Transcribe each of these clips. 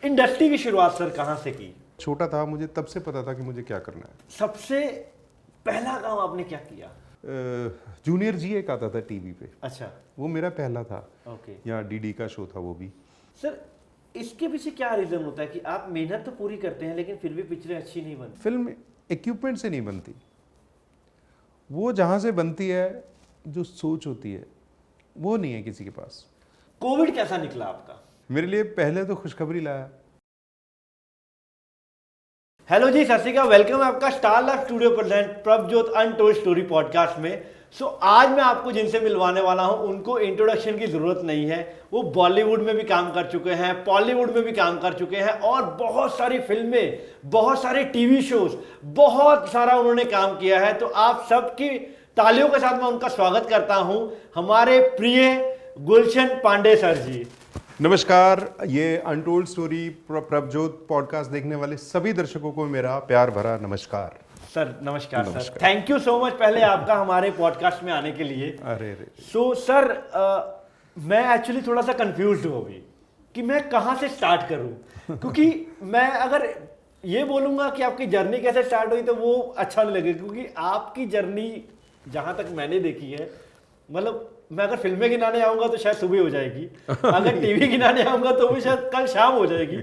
Industry की शुरुआत sir कहाँ से की? छोटा था, मुझे तब से पता था कि मुझे क्या करना है। सबसे पहला काम आपने क्या किया? जूनियर जी एक आता था टीवी पे, अच्छा, वो मेरा पहला था। ओके। या डीडी का शो था वो भी। सर इसके पीछे क्या रीजन होता है कि आप मेहनत तो पूरी करते हैं लेकिन फिर भी पिक्चरें अच्छी नहीं बनती? फिल्म इक्विपमेंट से नहीं बनती, वो जहाँ से बनती है, जो सोच होती है वो नहीं है किसी के पास। कोविड कैसा निकला आपका? मेरे लिए पहले तो खुशखबरी लाया। हेलो जी, सत श्री अकाल, वेलकम है आपका star live studio present Prabhjot untold story podcast में। आज मैं आपको जिनसे मिलवाने वाला हूं उनको इंट्रोडक्शन की जरूरत नहीं है। वो बॉलीवुड में भी काम कर चुके हैं, बॉलीवुड में भी काम कर चुके हैं और बहुत सारी फिल्में, बहुत सारे टीवी शोज, बहुत सारा उन्होंने काम किया है। तो आप सबकी तालियों के साथ मैं उनका स्वागत करता हूं, हमारे प्रिय गुलशन पांडे सर जी। नमस्कार, ये अनटोल्ड स्टोरी प्रभजोत पॉडकास्ट देखने वाले सभी दर्शकों को मेरा प्यार भरा नमस्कार। सर नमस्कार sir, thank you so much पहले आपका हमारे पॉडकास्ट में आने के लिए। अरे सर मैं एक्चुअली थोड़ा सा कंफ्यूज्ड हूँ अभी कि मैं कहाँ से स्टार्ट करूँ क्योंकि मैं अगर ये बोलूँगा कि आपकी जर्नी कैसे स्टार्ट हुई तो वो अच्छा नहीं लगेगा, क्योंकि आपकी जर्नी जहाँ तक मैंने देखी है, मतलब मैं अगर फिल्में गिनाने आऊँगा तो शायद सुबह हो जाएगी, अगर टीवी गिनाने आऊँगा तो भी शायद कल शाम हो जाएगी।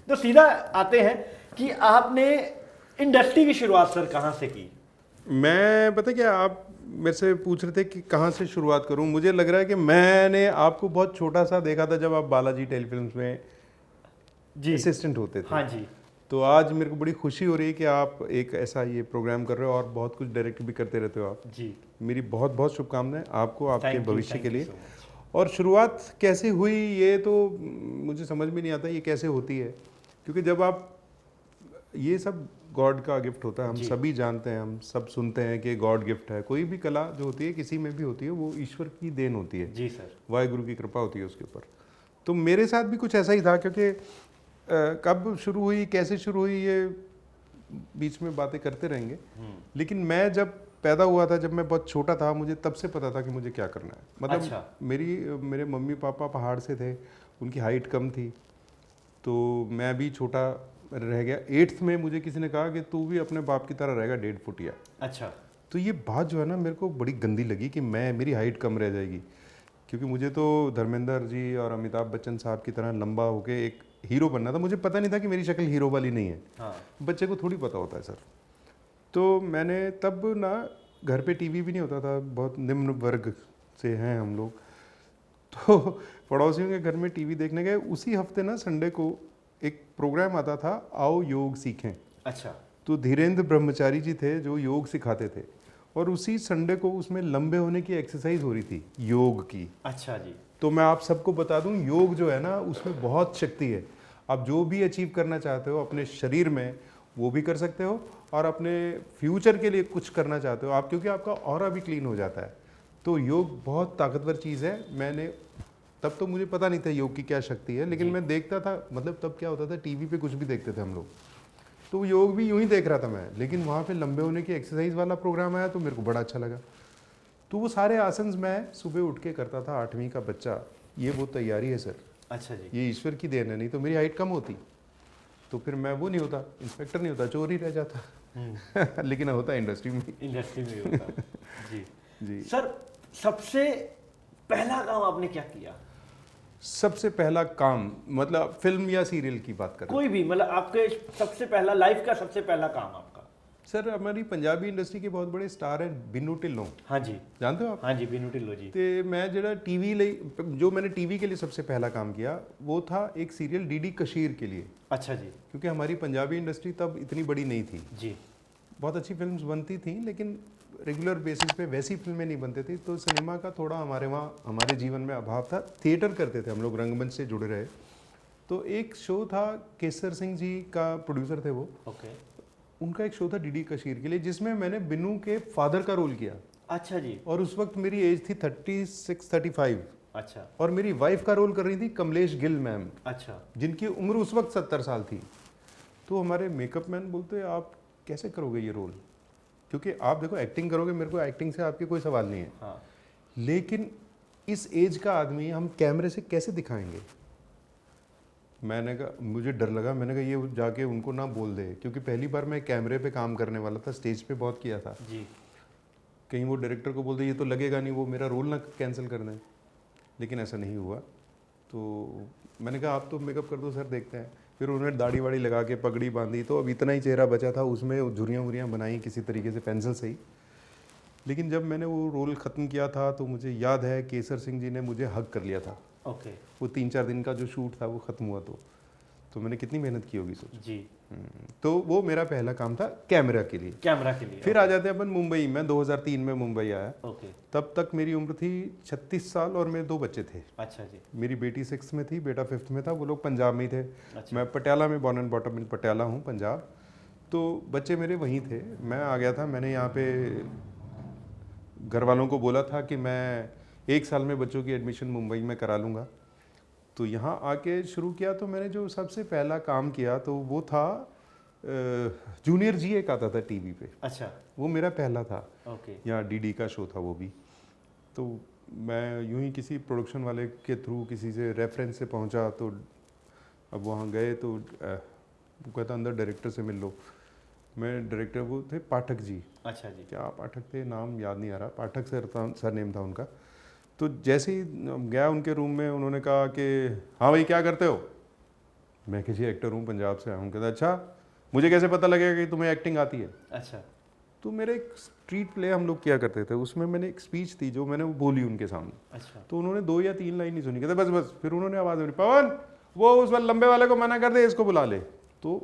तो सीधा आते हैं कि आपने इंडस्ट्री की शुरुआत सर कहाँ से की? मैं पता क्या, आप मेरे से पूछ रहे थे कि कहाँ से शुरुआत करूँ। मुझे लग रहा है कि मैंने आपको बहुत छोटा सा देखा था जब आप बालाजी टेलीफिल्म्स में जी असिस्टेंट होते थे। हाँ जी। तो आज मेरे को बड़ी खुशी हो रही है कि आप एक ऐसा ये प्रोग्राम कर रहे हो और बहुत कुछ डायरेक्ट भी करते रहते हो आप जी। मेरी बहुत बहुत शुभकामनाएं आपको, आपके भविष्य के लिए। so much. और शुरुआत कैसे हुई ये तो मुझे समझ में नहीं आता, ये कैसे होती है, क्योंकि जब आप, ये सब गॉड का गिफ्ट होता है, हम सभी जानते हैं, हम सब सुनते हैं कि गॉड गिफ्ट है। कोई भी कला जो होती है किसी में भी होती है, वो ईश्वर की देन होती है जी सर, वाहिगुरु की कृपा होती है उसके ऊपर। तो मेरे साथ भी कुछ ऐसा ही था, क्योंकि कब शुरू हुई, कैसे शुरू हुई, ये बीच में बातें करते रहेंगे। लेकिन मैं जब पैदा हुआ था, जब मैं बहुत छोटा था, मुझे तब से पता था कि मुझे क्या करना है। मतलब अच्छा। मेरे मम्मी पापा पहाड़ से थे, उनकी हाइट कम थी, तो मैं भी छोटा रह गया। 8th में मुझे किसी ने कहा कि तू भी अपने बाप की तरह रहेगा 1.5 फुटिया। अच्छा। तो ये बात जो है ना, मेरे को बड़ी गंदी लगी कि मेरी हाइट कम रह जाएगी, क्योंकि मुझे तो धर्मेंद्र जी और अमिताभ बच्चन साहब की तरह लंबा होके एक हीरो बनना था। मुझे पता नहीं था कि मेरी शक्ल हीरो वाली नहीं है। हाँ। बच्चे को थोड़ी पता होता है सर। तो मैंने तब ना, घर पे टीवी भी नहीं होता था, बहुत निम्न वर्ग से हैं हम लोग, तो पड़ोसियों के घर में टीवी देखने गए। उसी हफ्ते ना संडे को एक प्रोग्राम आता था, आओ योग सीखें। अच्छा। तो धीरेन्द्र ब्रह्मचारी जी थे जो योग सिखाते थे, और उसी संडे को उसमें लंबे होने की एक्सरसाइज हो रही थी, योग की। अच्छा जी। तो मैं आप सबको बता दूं, योग जो है ना, उसमें बहुत शक्ति है। आप जो भी अचीव करना चाहते हो अपने शरीर में, वो भी कर सकते हो, और अपने फ्यूचर के लिए कुछ करना चाहते हो आप, क्योंकि आपका ऑरा भी क्लीन हो जाता है। तो योग बहुत ताकतवर चीज़ है। मैंने तब तो मुझे पता नहीं था योग की क्या शक्ति है, लेकिन मैं देखता था, मतलब तब क्या होता था, टीवी पे कुछ भी देखते थे हम लोग, तो योग भी यूं ही देख रहा था मैं। लेकिन वहाँ पे लंबे होने की एक्सरसाइज वाला प्रोग्राम आया तो मेरे को बड़ा अच्छा लगा। तो वो सारे आसन मैं सुबह उठ के करता था, 8वीं का बच्चा। ये वो तैयारी है सर। अच्छा जी। ये ईश्वर की देन है, नहीं तो मेरी हाइट कम होती तो फिर मैं वो नहीं होता, इंस्पेक्टर नहीं होता, चोर ही रह जाता। लेकिन होता इंडस्ट्री में होता। जी जी। सर, सबसे पहला काम आपने क्या किया? सबसे पहला काम मतलब फिल्म या सीरियल की बात कर रहे कोई भी, मतलब आपके सबसे पहला लाइफ का सबसे पहला काम आपका? सर, हमारी पंजाबी इंडस्ट्री के बहुत बड़े स्टार हैं, बिन्नू ढिल्लों। हाँ जी। जानते हो आप? हाँ जी, बिन्नू ढिल्लों जी। तो मैं जो मैंने टीवी के लिए सबसे पहला काम किया, वो था एक सीरियल डीडी कशीर के लिए। अच्छा जी। क्योंकि हमारी पंजाबी इंडस्ट्री तब इतनी बड़ी नहीं थी जी। बहुत अच्छी फिल्म्स बनती थी, लेकिन रेगुलर बेसिस पे वैसी फिल्में नहीं बनती थी। तो सिनेमा का थोड़ा हमारे जीवन में अभाव था। थिएटर करते थे हम लोग, रंगमंच से जुड़े रहे। तो एक शो था, केसर सिंह जी का प्रोड्यूसर थे वो। ओके। उनका एक शो था डीडी कशीर के लिए, जिसमें मैंने बिन्नू के फादर का रोल किया। अच्छा जी। और उस वक्त मेरी एज थी 36-35। अच्छा। और मेरी वाइफ का रोल कर रही थी कमलेश गिल मैम। अच्छा। जिनकी उम्र उस वक्त 70 साल थी। तो हमारे मेकअप मैन बोलते, आप कैसे करोगे ये रोल, क्योंकि आप देखो एक्टिंग करोगे, मेरे को एक्टिंग से आपके कोई सवाल नहीं है। हाँ। लेकिन इस एज का आदमी हम कैमरे से कैसे दिखाएंगे। मैंने कहा, मुझे डर लगा, मैंने कहा ये जाके उनको ना बोल दे, क्योंकि पहली बार मैं कैमरे पे काम करने वाला था, स्टेज पे बहुत किया था जी। कहीं वो डायरेक्टर को बोल दे ये तो लगेगा नहीं, वो मेरा रोल ना कैंसिल कर दें। लेकिन ऐसा नहीं हुआ। तो मैंने कहा आप तो मेकअप कर दो सर, देखते हैं। फिर उन्होंने दाढ़ी वाड़ी लगा के पगड़ी बांधी, तो अब इतना ही चेहरा बचा था, उसमें झुर्रियाँ वुरियाँ बनाई किसी तरीके से पेंसिल से ही। लेकिन जब मैंने वो रोल ख़त्म किया था तो मुझे याद है केसर सिंह जी ने मुझे हग कर लिया था। ओके। वो 3-4 दिन का जो शूट था वो ख़त्म हुआ तो मैंने कितनी मेहनत की होगी सोच। जी। तो वो मेरा पहला काम था कैमरा के लिए। कैमरा के लिए। फिर आ जाते हैं अपन मुंबई में। 2003 में मुंबई आया। ओके। तब तक मेरी उम्र थी 36 साल और मेरे 2 बच्चे थे। अच्छा जी। मेरी बेटी 6th में थी, बेटा 5th में था। वो लोग पंजाब में ही थे। अच्छा। मैं पटियाला में born and bottom in Patiala हूँ, पंजाब। तो बच्चे मेरे वहीं थे। मैं आ गया था। मैंने यहाँ पे घर वालों को बोला था कि मैं 1 साल में बच्चों की एडमिशन मुंबई में करा लूँगा। तो यहाँ आके शुरू किया। तो मैंने जो सबसे पहला काम किया तो वो था जूनियर जी एक आता था टीवी पे। अच्छा। वो मेरा पहला था। ओके। यहाँ डीडी का शो था वो भी। तो मैं यूं ही किसी प्रोडक्शन वाले के थ्रू किसी से रेफरेंस से पहुंचा। तो अब वहाँ गए तो वो कहता अंदर डायरेक्टर से मिल लो। मैं डायरेक्टर, वो थे पाठक जी। अच्छा जी। क्या पाठक थे, नाम याद नहीं आ रहा, पाठक सर नेम था उनका। तो जैसे ही गया उनके रूम में, उन्होंने कहा कि हाँ भाई क्या करते हो। मैं किसी एक्टर हूँ, पंजाब से आया हूँ। कहता अच्छा, मुझे कैसे पता लगेगा कि तुम्हें एक्टिंग आती है। अच्छा। तो मेरे एक स्ट्रीट प्ले हम लोग किया करते थे, उसमें मैंने एक स्पीच थी जो मैंने वो बोली उनके सामने। अच्छा। तो उन्होंने 2 या 3 लाइन नहीं सुनी। कहते बस बस। फिर उन्होंने आवाज़ में, पवन वो उस वाले लंबे वाले को मना कर दे, इसको बुला ले। तो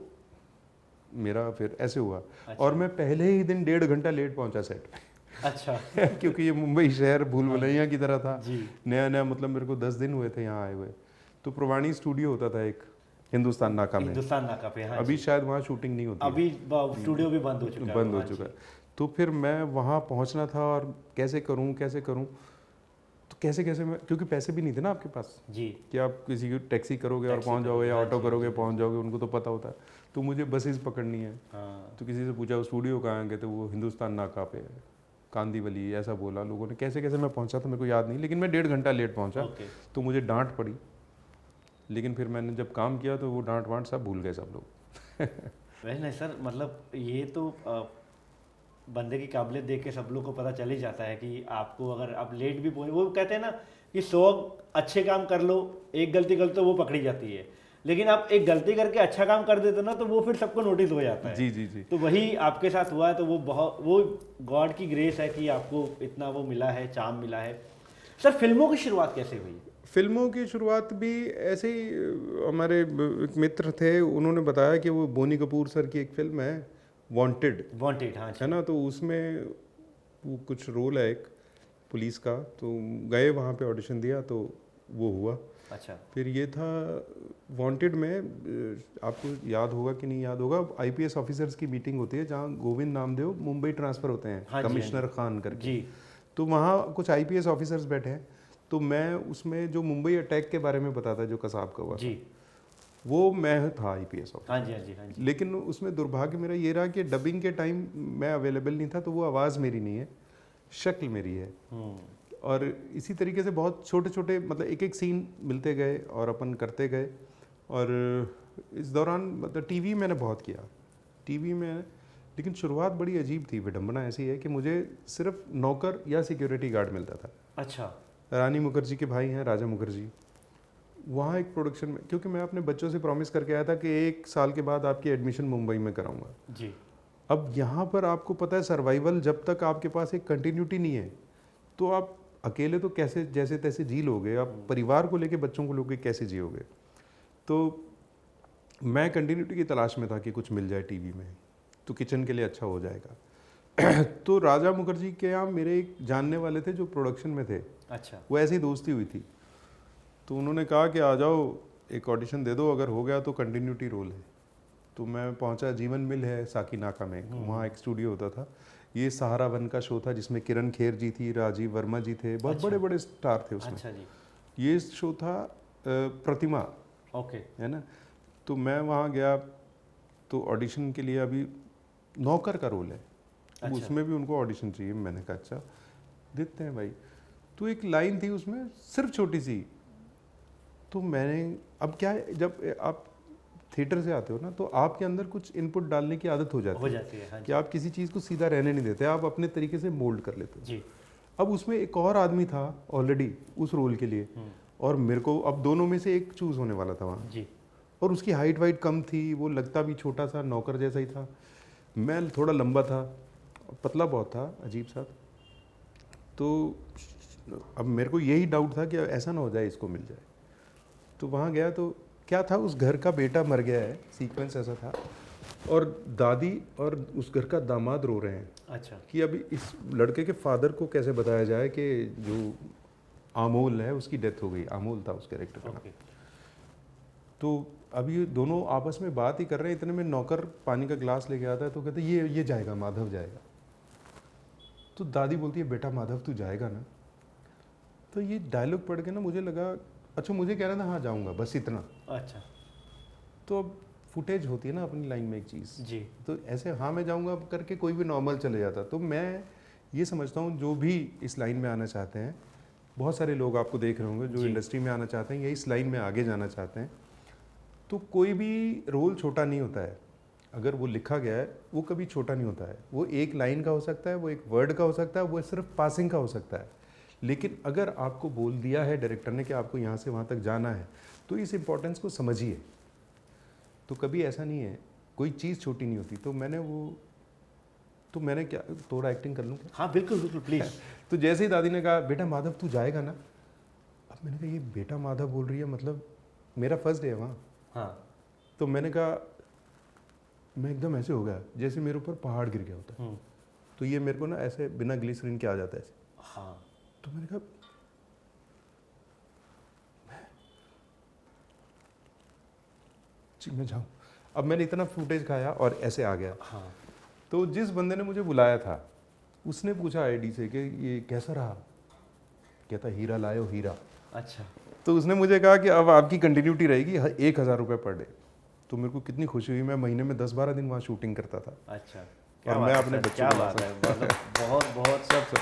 मेरा फिर ऐसे हुआ। अच्छा। और मैं पहले ही दिन 1.5 घंटा लेट पहुंचा सेट पे। अच्छा। क्योंकि ये मुंबई शहर भूल भुलैया की तरह था। जी। नया नया, मतलब मेरे को 10 दिन हुए थे यहाँ आए हुए। तो प्रवाणी स्टूडियो होता था एक हिंदुस्तान नाका में। हिंदुस्तान नाका पे। हाँ अभी जी। शायद वहाँ शूटिंग नहीं होती है। अभी स्टूडियो भी बंद हो चुका है। बंद हो हाँ चुका जी। है। तो फिर मैं वहाँ पहुँचना था और कैसे करूँ तो कैसे मैं, क्योंकि पैसे भी नहीं थे ना आपके पास जी। कि आप किसी की टैक्सी करोगे और टैक्सी पहुँच जाओगे या करोगे, ऑटो हाँ जी, करोगे जी। पहुँच जाओगे, उनको तो पता होता है। तो मुझे बसेस पकड़नी है। हाँ। तो किसी से पूछा वो स्टूडियो कहाँ गए, तो वो हिंदुस्तान नाका पे है, कांदीवली, ऐसा बोला लोगों ने। कैसे मैं पहुँचा तो मेरे को याद नहीं, लेकिन मैं 1.5 घंटा लेट पहुँचा। ओके। तो मुझे डांट पड़ी। लेकिन फिर मैंने जब काम किया तो वो डांट वांट सब भूल गए सब लोग। वैसे नहीं सर, मतलब ये तो बंदे की काबिलियत देख के सब लोग को पता चल ही जाता है कि आपको अगर आप लेट भी पहुंचे, वो कहते हैं ना कि 100 अच्छे काम कर लो, एक गलती कर तो वो पकड़ी जाती है। लेकिन आप एक गलती करके अच्छा काम कर देते हो ना, तो वो फिर सबको नोटिस हो जाता है। जी जी जी। तो वही आपके साथ हुआ है। तो वो गॉड की ग्रेस है कि आपको इतना वो मिला है, चाम मिला है। सर फिल्मों की शुरुआत कैसे हुई? फिल्मों की शुरुआत भी ऐसे ही, हमारे एक मित्र थे, उन्होंने बताया कि वो बोनी कपूर सर की एक फिल्म है वांटेड। हाँ है ना। तो उसमें वो कुछ रोल है एक पुलिस का। तो गए वहाँ पे ऑडिशन दिया तो वो हुआ। अच्छा। फिर ये था वांटेड में, आपको याद होगा कि नहीं याद होगा, आईपीएस ऑफिसर्स की मीटिंग होती है जहाँ गोविंद नामदेव मुंबई ट्रांसफ़र होते हैं। हाँ जी, कमिश्नर खान करके जी। तो वहाँ कुछ आईपीएस ऑफिसर्स बैठे हैं। तो मैं उसमें जो मुंबई अटैक के बारे में बताता जो कसाब का हुआ जी, वो मैं था आईपीएस ऑफिसर। हाँ जी, हाँ जी, हाँ जी। लेकिन उसमें दुर्भाग्य मेरा ये रहा कि डबिंग के टाइम मैं अवेलेबल नहीं था। तो वो आवाज़ मेरी नहीं है, शक्ल मेरी है। और इसी तरीके से बहुत छोटे छोटे, मतलब एक एक सीन मिलते गए और अपन करते गए। और इस दौरान मतलब टीवी मैंने बहुत किया, टीवी में। लेकिन शुरुआत बड़ी अजीब थी। विडंबना ऐसी है कि मुझे सिर्फ नौकर या सिक्योरिटी गार्ड मिलता था। अच्छा। रानी मुखर्जी के भाई हैं राजा मुखर्जी, वहाँ एक प्रोडक्शन में, क्योंकि मैं अपने बच्चों से प्रॉमिस करके आया था कि 1 साल के बाद आपकी एडमिशन मुंबई में कराऊंगा। जी। अब यहाँ पर आपको पता है सर्वाइवल, जब तक आपके पास एक कंटिन्यूटी नहीं है तो आप अकेले तो कैसे जैसे तैसे जी लोगे, आप परिवार को लेके बच्चों को लेके कैसे जियोगे। तो मैं कंटिन्यूटी की तलाश में था कि कुछ मिल जाए टीवी में तो किचन के लिए अच्छा हो जाएगा। तो राजा मुखर्जी के यहाँ मेरे एक जानने वाले थे जो प्रोडक्शन में थे। अच्छा। वो ऐसी दोस्ती हुई थी। तो उन्होंने कहा कि आ जाओ, एक ऑडिशन दे दो, अगर हो गया तो कंटिन्यूटी रोल है। तो मैं पहुंचा, जीवन मिल है साकी नाका में, वहाँ एक स्टूडियो होता था। ये सहारा वन का शो था जिसमें किरण खेर जी थी, राजीव वर्मा जी थे, बहुत अच्छा। बड़े बड़े स्टार थे उसमें। अच्छा जी। ये शो था प्रतिमा, ओके। है ना। तो मैं वहाँ गया तो ऑडिशन के लिए, अभी नौकर का रोल है। अच्छा। उसमें भी उनको ऑडिशन चाहिए। मैंने कहा अच्छा देते हैं भाई। तो एक लाइन थी उसमें सिर्फ छोटी सी, तो मैंने अब क्या है, जब आप थिएटर से आते हो ना तो आपके अंदर कुछ इनपुट डालने की आदत हो जाती है हाँ कि आप किसी चीज़ को सीधा रहने नहीं देते, आप अपने तरीके से मोल्ड कर लेते हो जी। अब उसमें एक और आदमी था ऑलरेडी उस रोल के लिए, और मेरे को अब दोनों में से एक चूज़ होने वाला था वहाँ जी। और उसकी हाइट वाइट कम थी, वो लगता भी छोटा सा नौकर जैसा ही था, मैं थोड़ा लंबा था, पतला बहुत था, अजीब सा। तो अब मेरे को यही डाउट था कि ऐसा ना हो जाए इसको मिल जाए। तो वहाँ गया तो क्या था, उस घर का बेटा मर गया है, सीक्वेंस ऐसा था, और दादी और उस घर का दामाद रो रहे हैं। अच्छा। कि अभी इस लड़के के फादर को कैसे बताया जाए कि जो आमोल है उसकी डेथ हो गई, आमोल था उस कैरेक्टर का नाम। तो अभी ये दोनों आपस में बात ही कर रहे हैं, इतने में नौकर पानी का ग्लास लेके आता है, तो कहते ये जाएगा, माधव जाएगा। तो दादी बोलती है बेटा माधव तू जाएगा ना। तो ये डायलॉग पढ़ के ना मुझे लगा, अच्छा मुझे कह रहा था हाँ जाऊँगा, बस इतना। अच्छा। तो अब फुटेज होती है ना अपनी लाइन में एक चीज़ जी। तो ऐसे हाँ मैं जाऊँगा करके कोई भी नॉर्मल चले जाता। तो मैं ये समझता हूँ जो भी इस लाइन में आना चाहते हैं, बहुत सारे लोग आपको देख रहे होंगे जो इंडस्ट्री में आना चाहते हैं या इस लाइन में आगे जाना चाहते हैं, तो कोई भी रोल छोटा नहीं होता है। अगर वो लिखा गया है वो कभी छोटा नहीं होता है। वो एक लाइन का हो सकता है, वो एक वर्ड का हो सकता है, वो सिर्फ पासिंग का हो सकता है। लेकिन अगर आपको बोल दिया है डायरेक्टर ने कि आपको यहाँ से वहाँ तक जाना है, तो इस इम्पोर्टेंस को समझिए। तो कभी ऐसा नहीं है, कोई चीज़ छोटी नहीं होती। तो मैंने क्या थोड़ा एक्टिंग कर लूँ क्या? हाँ बिल्कुल बिल्कुल प्लीज़। तो जैसे ही दादी ने कहा बेटा माधव तू जाएगा ना, अब मैंने कहा ये बेटा माधव बोल रही है, मतलब मेरा फर्स्ट डे है वहाँ। हाँ। तो मैंने कहा, मैं एकदम ऐसे हो गया जैसे मेरे ऊपर पहाड़ गिर गया होता है। तो ये मेरे को ना ऐसे बिना ग्लिसरीन के आ जाता है ऐसे। हाँ। तो मैंने कहा मैं जाऊँ। अब मैंने इतना फुटेज खाया और ऐसे आ गया। हाँ। तो जिस बंदे ने मुझे बुलाया था उसने पूछा आईडी से कि ये कैसा रहा, कहता हीरा लायो हीरा। अच्छा। तो उसने मुझे कहा कि अब आपकी कंटिन्यूटी रहेगी 1000 रुपये पर डे। तो मेरे को कितनी खुशी हुई, मैं महीने में 10-12 दिन वहाँ शूटिंग करता था। अच्छा। और मैं अपने बच्चों क्या को बात है, मतलब बहुत बहुत सब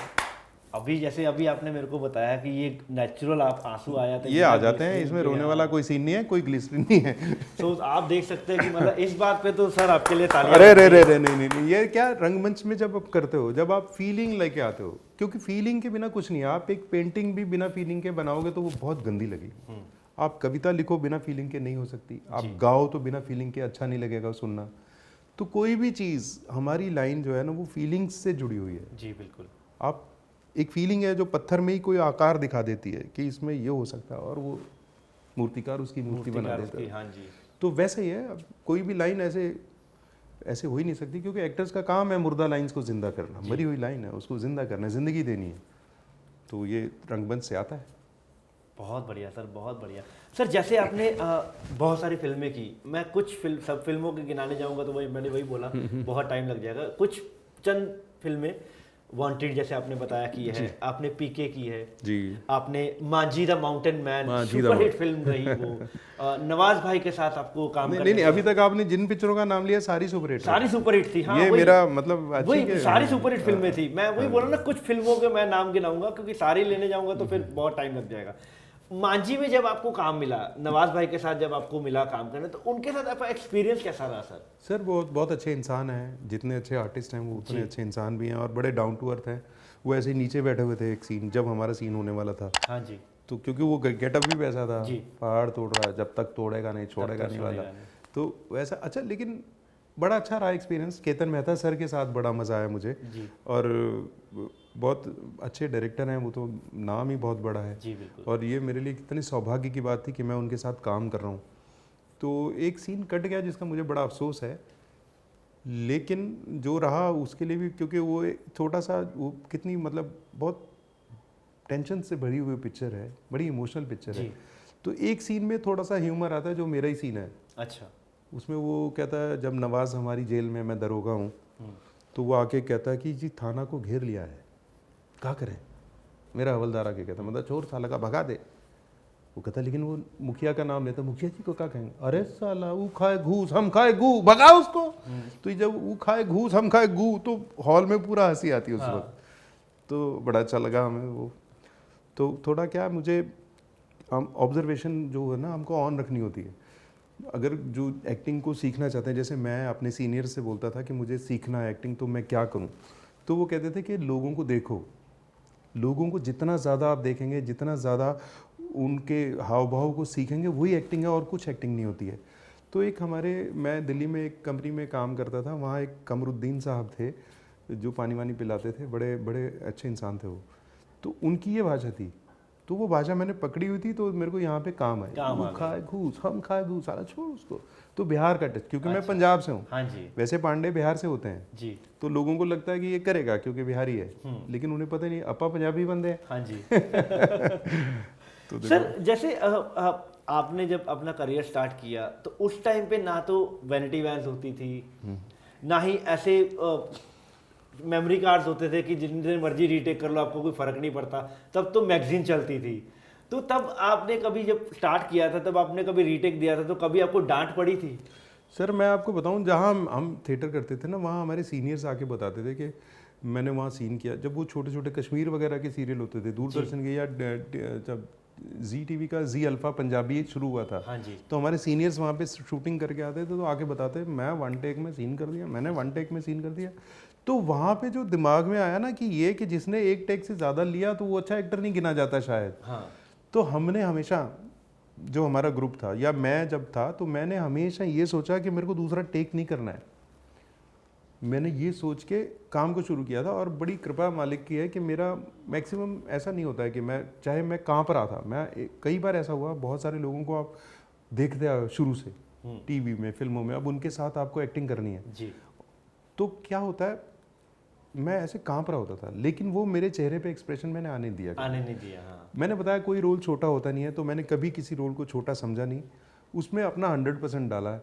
अभी आपने मेरे को बताया कि ये नेचुरल आप आंसू आया था, ये आ जाते हैं, इसमें रोने वाला कोई सीन नहीं है, कोई ग्लिसरीन नहीं है। तो आप देख सकते हैं कि मतलब इस बात पे तो सर आपके लिए तालियां। अरे नहीं, ये क्या रंगमंच में जब आप करते हो, जब आप फीलिंग लेके आते हो, क्योंकि फीलिंग के बिना कुछ नहीं है। आप एक पेंटिंग भी बिना फीलिंग के बनाओगे तो वो बहुत गंदी लगेगी। आप कविता लिखो बिना फीलिंग के नहीं हो सकती, आप गाओ तो बिना फीलिंग के अच्छा नहीं लगेगा सुनना। तो कोई भी चीज़, हमारी लाइन जो है ना वो फीलिंग्स से जुड़ी हुई है। जी बिल्कुल। आप एक फीलिंग है जो पत्थर में ही कोई आकार दिखा देती है कि इसमें ये हो सकता है, और वो मूर्तिकार उसकी मूर्ति बना देता है। हाँ जी। तो वैसे ही है, अब कोई भी लाइन ऐसे हो ही नहीं सकती, क्योंकि एक्टर्स का काम है मुर्दा लाइंस को जिंदा करना। मरी हुई लाइन है उसको जिंदा करना, जिंदगी देनी है। तो ये रंगमंच से आता है। बहुत बढ़िया सर, बहुत बढ़िया सर। जैसे आपने बहुत सारी फिल्में की, मैं सब फिल्मों के गिनाने जाऊंगा तो मैंने वही बोला बहुत टाइम लग जाएगा। कुछ चंद फिल्में, वांटेड जैसे आपने बताया की है, आपने पीके की है जी, आपने Manjhi the mountain man, superhit film रही वो। नवाज भाई के साथ आपको काम करने नहीं, अभी तक आपने जिन पिक्चरों का नाम लिया सारी सुपरहिट थी। हाँ, ये मेरा मतलब वही सारी सुपरहिट फिल्में थी। मैं वही बोला ना, कुछ फिल्मों के मैं नाम गिनाऊंगा क्योंकि सारी लेने जाऊंगा तो फिर बहुत टाइम लग जाएगा। मांझी में जब आपको काम मिला, नवाज भाई के साथ जब आपको मिला काम करने, तो उनके साथ आपका एक्सपीरियंस कैसा रहा सर? सर वो बहुत अच्छे इंसान हैं, जितने अच्छे आर्टिस्ट हैं वो उतने अच्छे इंसान भी हैं, और बड़े डाउन टू अर्थ हैं। वो ऐसे ही नीचे बैठे हुए थे एक सीन, जब हमारा सीन होने वाला था। हाँ जी। तो क्योंकि वो गेटअप भी वैसा था, पहाड़ तोड़ रहा है, जब तक तोड़ेगा नहीं छोड़ेगा नहीं वाला, तो वैसा अच्छा। लेकिन बड़ा अच्छा रहा एक्सपीरियंस। केतन मेहता सर के साथ बड़ा मज़ा आया मुझे, और बहुत अच्छे डायरेक्टर हैं वो, तो नाम ही बहुत बड़ा है जी बिल्कुल। और ये मेरे लिए कितनी सौभाग्य की बात थी कि मैं उनके साथ काम कर रहा हूँ। तो एक सीन कट गया जिसका मुझे बड़ा अफसोस है, लेकिन जो रहा उसके लिए भी, क्योंकि वो छोटा सा, वो कितनी मतलब बहुत टेंशन से भरी हुई पिक्चर है, बड़ी इमोशनल पिक्चर है। तो एक सीन में थोड़ा सा ह्यूमर आता है जो मेरा ही सीन है। अच्छा। उसमें वो कहता है, जब नवाज हमारी जेल में, मैं दरोगा हूँ, तो वो आके कहता है कि जी थाना को घेर लिया है, क्या करें? मेरा हवलदार आके कहता, मतलब चोर साला का भगा दे। वो कहता लेकिन वो मुखिया का नाम लेता, मुखिया जी को क्या कहेंगे? अरे साला वो खाए घूस हम खाए गू, भगा उसको। तो जब वो खाए घूस हम खाए गू, तो हॉल में पूरा हंसी आती है उस वक्त। तो बड़ा अच्छा लगा हमें वो। तो थोड़ा क्या, मुझे हम ऑब्जर्वेशन जो है ना हमको ऑन रखनी होती है। अगर जो एक्टिंग को सीखना चाहते हैं, जैसे मैं अपने सीनियर से बोलता था कि मुझे सीखना है एक्टिंग, तो मैं क्या करूं, तो वो कहते थे कि लोगों को देखो, लोगों को जितना ज़्यादा आप देखेंगे, जितना ज़्यादा उनके हाव भाव को सीखेंगे, वही एक्टिंग है और कुछ एक्टिंग नहीं होती है। तो एक मैं दिल्ली में एक कंपनी में काम करता था, वहाँ एक कमरुद्दीन साहब थे जो पानी वानी पिलाते थे, बड़े बड़े अच्छे इंसान थे वो। तो उनकी ये भाषा थी, तो वो भाषा मैंने पकड़ी हुई थी, तो मेरे को यहाँ पे काम है, काम वो आ गया। खाए घूस, हम खाए घूस, साला छोड़ उसको। तो बिहार का टच, क्योंकि मैं अच्छा। पंजाब से हूँ, हाँ जी वैसे पांडे बिहार से होते हैं, जी। तो लोगों को लगता है कि ये करेगा क्योंकि बिहारी है, लेकिन उन्हें पता नहीं अपा पंजाबी बंदे हैं। हाँ जी। तो देखो, सर जैसे आपने जब अपना करियर स्टार्ट किया तो उस टाइम पे ना तो वैनिटी वैन्स होती थी, ना ही ऐसे मेमोरी कार्ड्स होते थे कि जितने मर्जी रीटेक कर लो आपको कोई फर्क नहीं पड़ता। तब तो मैगजीन चलती थी। तो तब आपने कभी जब स्टार्ट किया था तब आपने कभी रीटेक दिया था तो कभी आपको डांट पड़ी थी? सर मैं आपको बताऊं, जहाँ हम थिएटर करते थे ना, वहाँ हमारे सीनियर्स आके बताते थे कि मैंने वहाँ सीन किया। जब वो छोटे छोटे कश्मीर वगैरह के सीरियल होते थे दूरदर्शन के, या जब जी टीवी का जी अल्फा पंजाबी शुरू हुआ था, हाँ जी। तो हमारे सीनियर्स वहाँ पे शूटिंग करके आते थे, तो आके बताते मैं वन टेक में सीन कर दिया, मैंने वन टेक में सीन कर दिया। तो वहाँ पे जो दिमाग में आया ना कि ये कि जिसने एक टेक से ज़्यादा लिया तो वो अच्छा एक्टर नहीं गिना जाता शायद। हाँ। तो हमने हमेशा, जो हमारा ग्रुप था या मैं जब था, तो मैंने हमेशा ये सोचा कि मेरे को दूसरा टेक नहीं करना है। मैंने ये सोच के काम को शुरू किया था, और बड़ी कृपा मालिक की है कि मेरा मैक्सिमम ऐसा नहीं होता है कि मैं, चाहे मैं कहाँ पर आता, कई बार ऐसा हुआ, बहुत सारे लोगों को आप देखते आए शुरू से टीवी में, फिल्मों में, अब उनके साथ आपको एक्टिंग करनी है जी। तो क्या होता है, मैं ऐसे कांप रहा होता था, लेकिन वो मेरे चेहरे पे एक्सप्रेशन मैंने आने दिया। आने नहीं दिया। हाँ। मैंने बताया कोई रोल छोटा होता नहीं है, तो मैंने कभी किसी रोल को छोटा समझा नहीं, उसमें अपना 100% डाला है,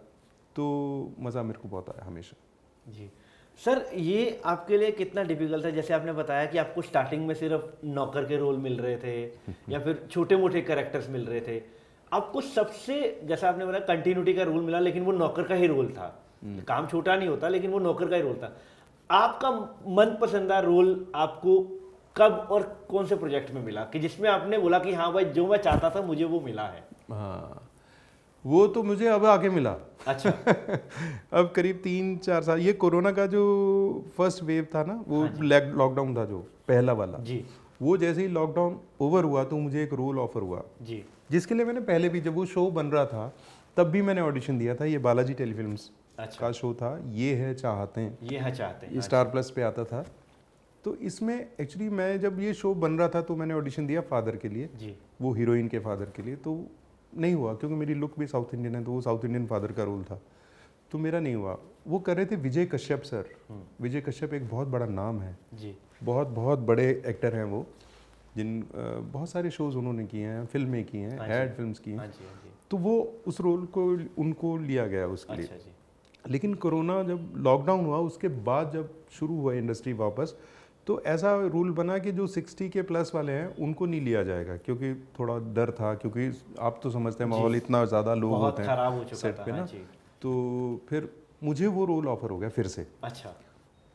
तो मज़ा मेरे को बहुत आया हमेशा। जी सर, ये आपके लिए कितना डिफिकल्ट था? जैसे आपने बताया कि आपको स्टार्टिंग में सिर्फ नौकर के रोल मिल रहे थे या फिर छोटे मोटे कैरेक्टर्स मिल रहे थे, आपको सबसे, जैसा आपने बताया, कंटिन्यूटी का रोल मिला, लेकिन वो नौकर का ही रोल था। काम छोटा नहीं होता, लेकिन वो नौकर का ही रोल था। आपका मन पसंदा रोल आपको कब और कौन से प्रोजेक्ट में मिला कि जिसमें आपने बोला कि हाँ भाई, जो मैं चाहता था मुझे वो मिला है? हाँ, वो तो मुझे अब आके मिला। अच्छा। अब करीब 3-4 साल, ये कोरोना का जो फर्स्ट वेव था ना, वो लॉकडाउन था जो पहला वाला जी। वो जैसे ही लॉकडाउन ओवर हुआ तो मुझे एक रोल ऑफर हुआ जी। जिसके लिए मैंने पहले भी, जब वो शो बन रहा था तब भी मैंने ऑडिशन दिया था। ये बालाजी टेलीफिल्म्स अच्छा। का शो था, ये है चाहते हैं, ये है चाहते हैं, ये स्टार प्लस पे आता था। तो इसमें एक्चुअली मैं, जब ये शो बन रहा था तो मैंने ऑडिशन दिया फादर के लिए, जी। वो हीरोइन के फादर के लिए, तो नहीं हुआ क्योंकि मेरी लुक भी साउथ इंडियन है, तो वो साउथ इंडियन फादर का रोल था, तो मेरा नहीं हुआ। वो कर रहे थे विजय कश्यप सर। विजय कश्यप एक बहुत बड़ा नाम है जी। बहुत बहुत बड़े एक्टर हैं वो, जिन बहुत सारे शोज उन्होंने किए हैं, फिल्में की हैं, एड फिल्म्स की हैं। हाँ जी। हाँ जी। तो वो उस रोल को उनको लिया गया उसके लिए। अच्छा जी। लेकिन कोरोना जब लॉकडाउन हुआ उसके बाद जब शुरू हुआ इंडस्ट्री वापस, तो ऐसा रूल बना कि जो 60 के प्लस वाले हैं उनको नहीं लिया जाएगा, क्योंकि थोड़ा डर था, क्योंकि आप तो समझते हैं माहौल इतना ज़्यादा लोग बहुत होते हैं खराब हो चुका सेट था। पे हाँ ना। जी। तो फिर मुझे वो रोल ऑफर हो गया फिर से। अच्छा।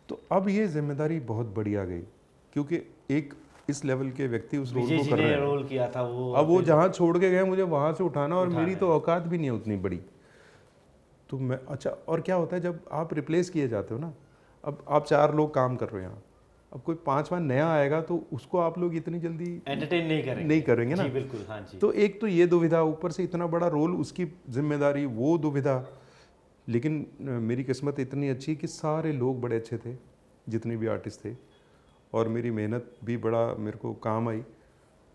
तो अब ये जिम्मेदारी बहुत बड़ी आ गई, क्योंकि एक इस लेवल के व्यक्ति उस रोल विजय को जी कर ने रहे हैं। रोल किया था वो, अब वो जहाँ छोड़ के गए मुझे वहाँ से उठाना, और मेरी है। तो औकात भी नहीं है उतनी बड़ी। तो मैं, अच्छा, और क्या होता है जब आप रिप्लेस किए जाते हो ना, अब आप 4 लोग काम कर रहे हो यहाँ, अब कोई 5वां नया आएगा तो उसको आप लोग इतनी जल्दी एंटरटेन नहीं करेंगे ना। जी बिल्कुल। हाँ जी। तो एक तो ये दुविधा, ऊपर से इतना बड़ा रोल, उसकी जिम्मेदारी, वो दुविधा। लेकिन मेरी किस्मत इतनी अच्छी कि सारे लोग बड़े अच्छे थे, जितने भी आर्टिस्ट थे, और मेरी मेहनत भी बड़ा मेरे को काम आई।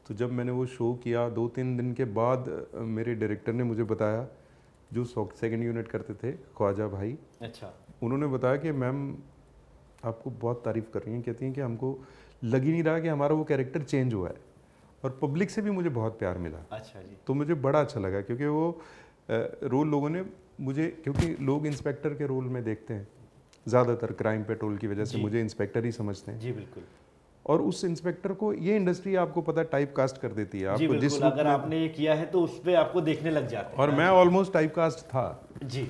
तो जब मैंने वो शो किया 2-3 दिन के बाद मेरे डायरेक्टर ने मुझे बताया, जो सेकंड यूनिट करते थे, ख्वाजा भाई, अच्छा। उन्होंने बताया कि मैम आपको बहुत तारीफ़ कर रही हैं, कहती हैं कि हमको लग ही नहीं रहा कि हमारा वो कैरेक्टर चेंज हुआ है, और पब्लिक से भी मुझे बहुत प्यार मिला। अच्छा जी। तो मुझे बड़ा अच्छा लगा, क्योंकि वो रोल लोगों ने मुझे, क्योंकि लोग इंस्पेक्टर के रोल में देखते हैं ज़्यादातर, क्राइम पेट्रोल की वजह से मुझे इंस्पेक्टर ही समझते हैं। जी बिल्कुल। और उस इंस्पेक्टर को ये इंडस्ट्री आपको पता टाइप कास्ट कर देती है जी आपको, जिस बिल्कुल, अगर आपने ये किया है तो उस पर आपको देखने लग जाते हैं। और मैं ऑलमोस्ट टाइप कास्ट था जी।